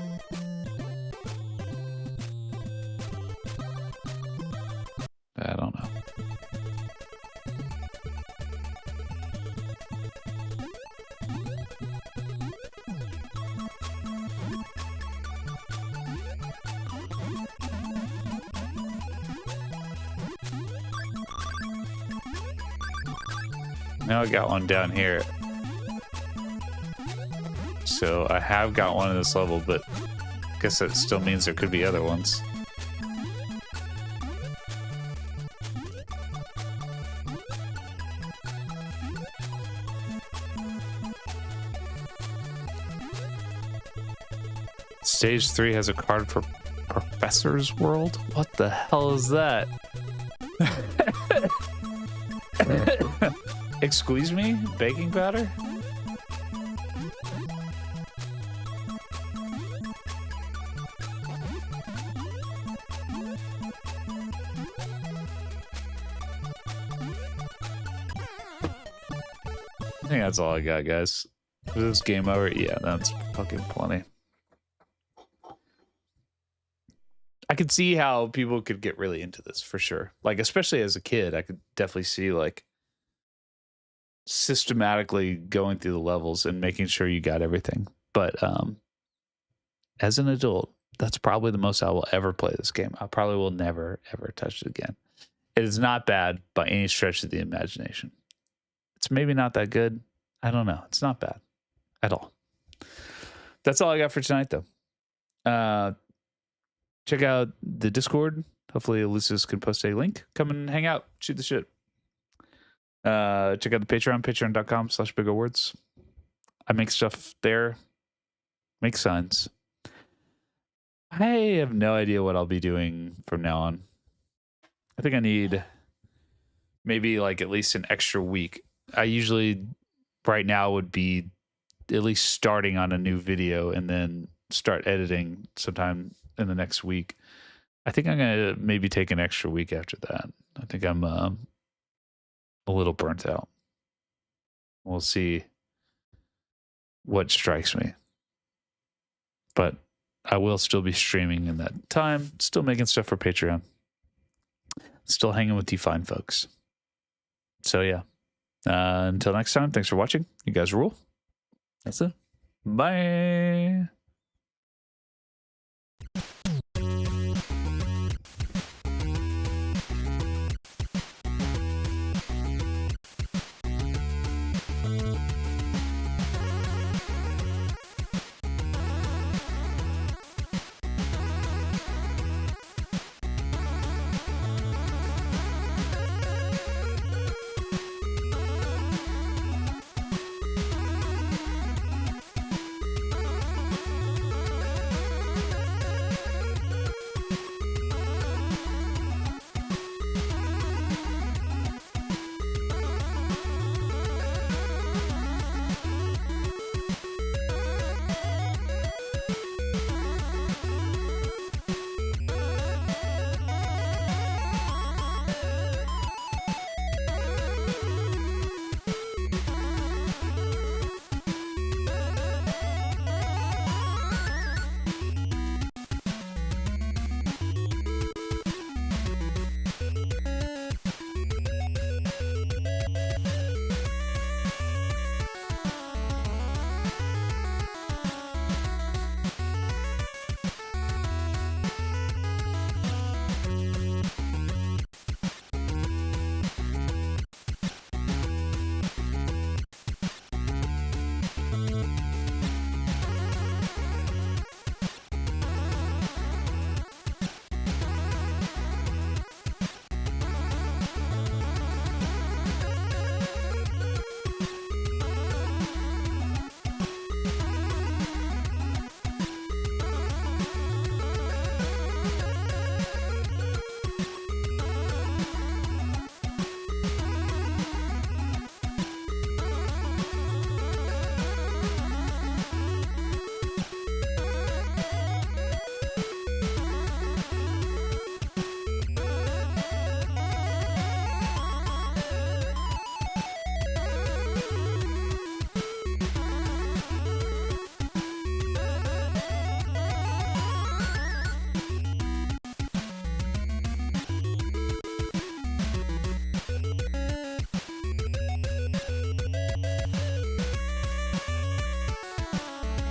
I don't know. Now I got one down here. So I have got one in this level, but I guess that still means there could be other ones. Stage 3 has a card for Professor's World? What the hell is that? Excuse me? Baking powder? I think that's all I got, guys. Is this game over? Yeah, that's fucking plenty. I could see how people could get really into this for sure. Like, especially as a kid, I could definitely see like systematically going through the levels and making sure you got everything. But as an adult, that's probably the most I will ever play this game. I probably will never, ever touch it again. It is not bad by any stretch of the imagination. It's maybe not that good. I don't know. It's not bad at all. That's all I got for tonight, though. Check out the Discord. Hopefully, Lucis can post a link. Come and hang out. Shoot the shit. Check out the Patreon, patreon.com/bigawards. I make stuff there. Make signs. I have no idea what I'll be doing from now on. I think I need maybe like at least an extra week. I usually right now would be at least starting on a new video and then start editing sometime in the next week. I think I'm going to maybe take an extra week after that. I think I'm a little burnt out. We'll see what strikes me. But I will still be streaming in that time, still making stuff for Patreon, still hanging with you fine folks. So yeah, until next time, thanks for watching. You guys rule. That's it. Bye.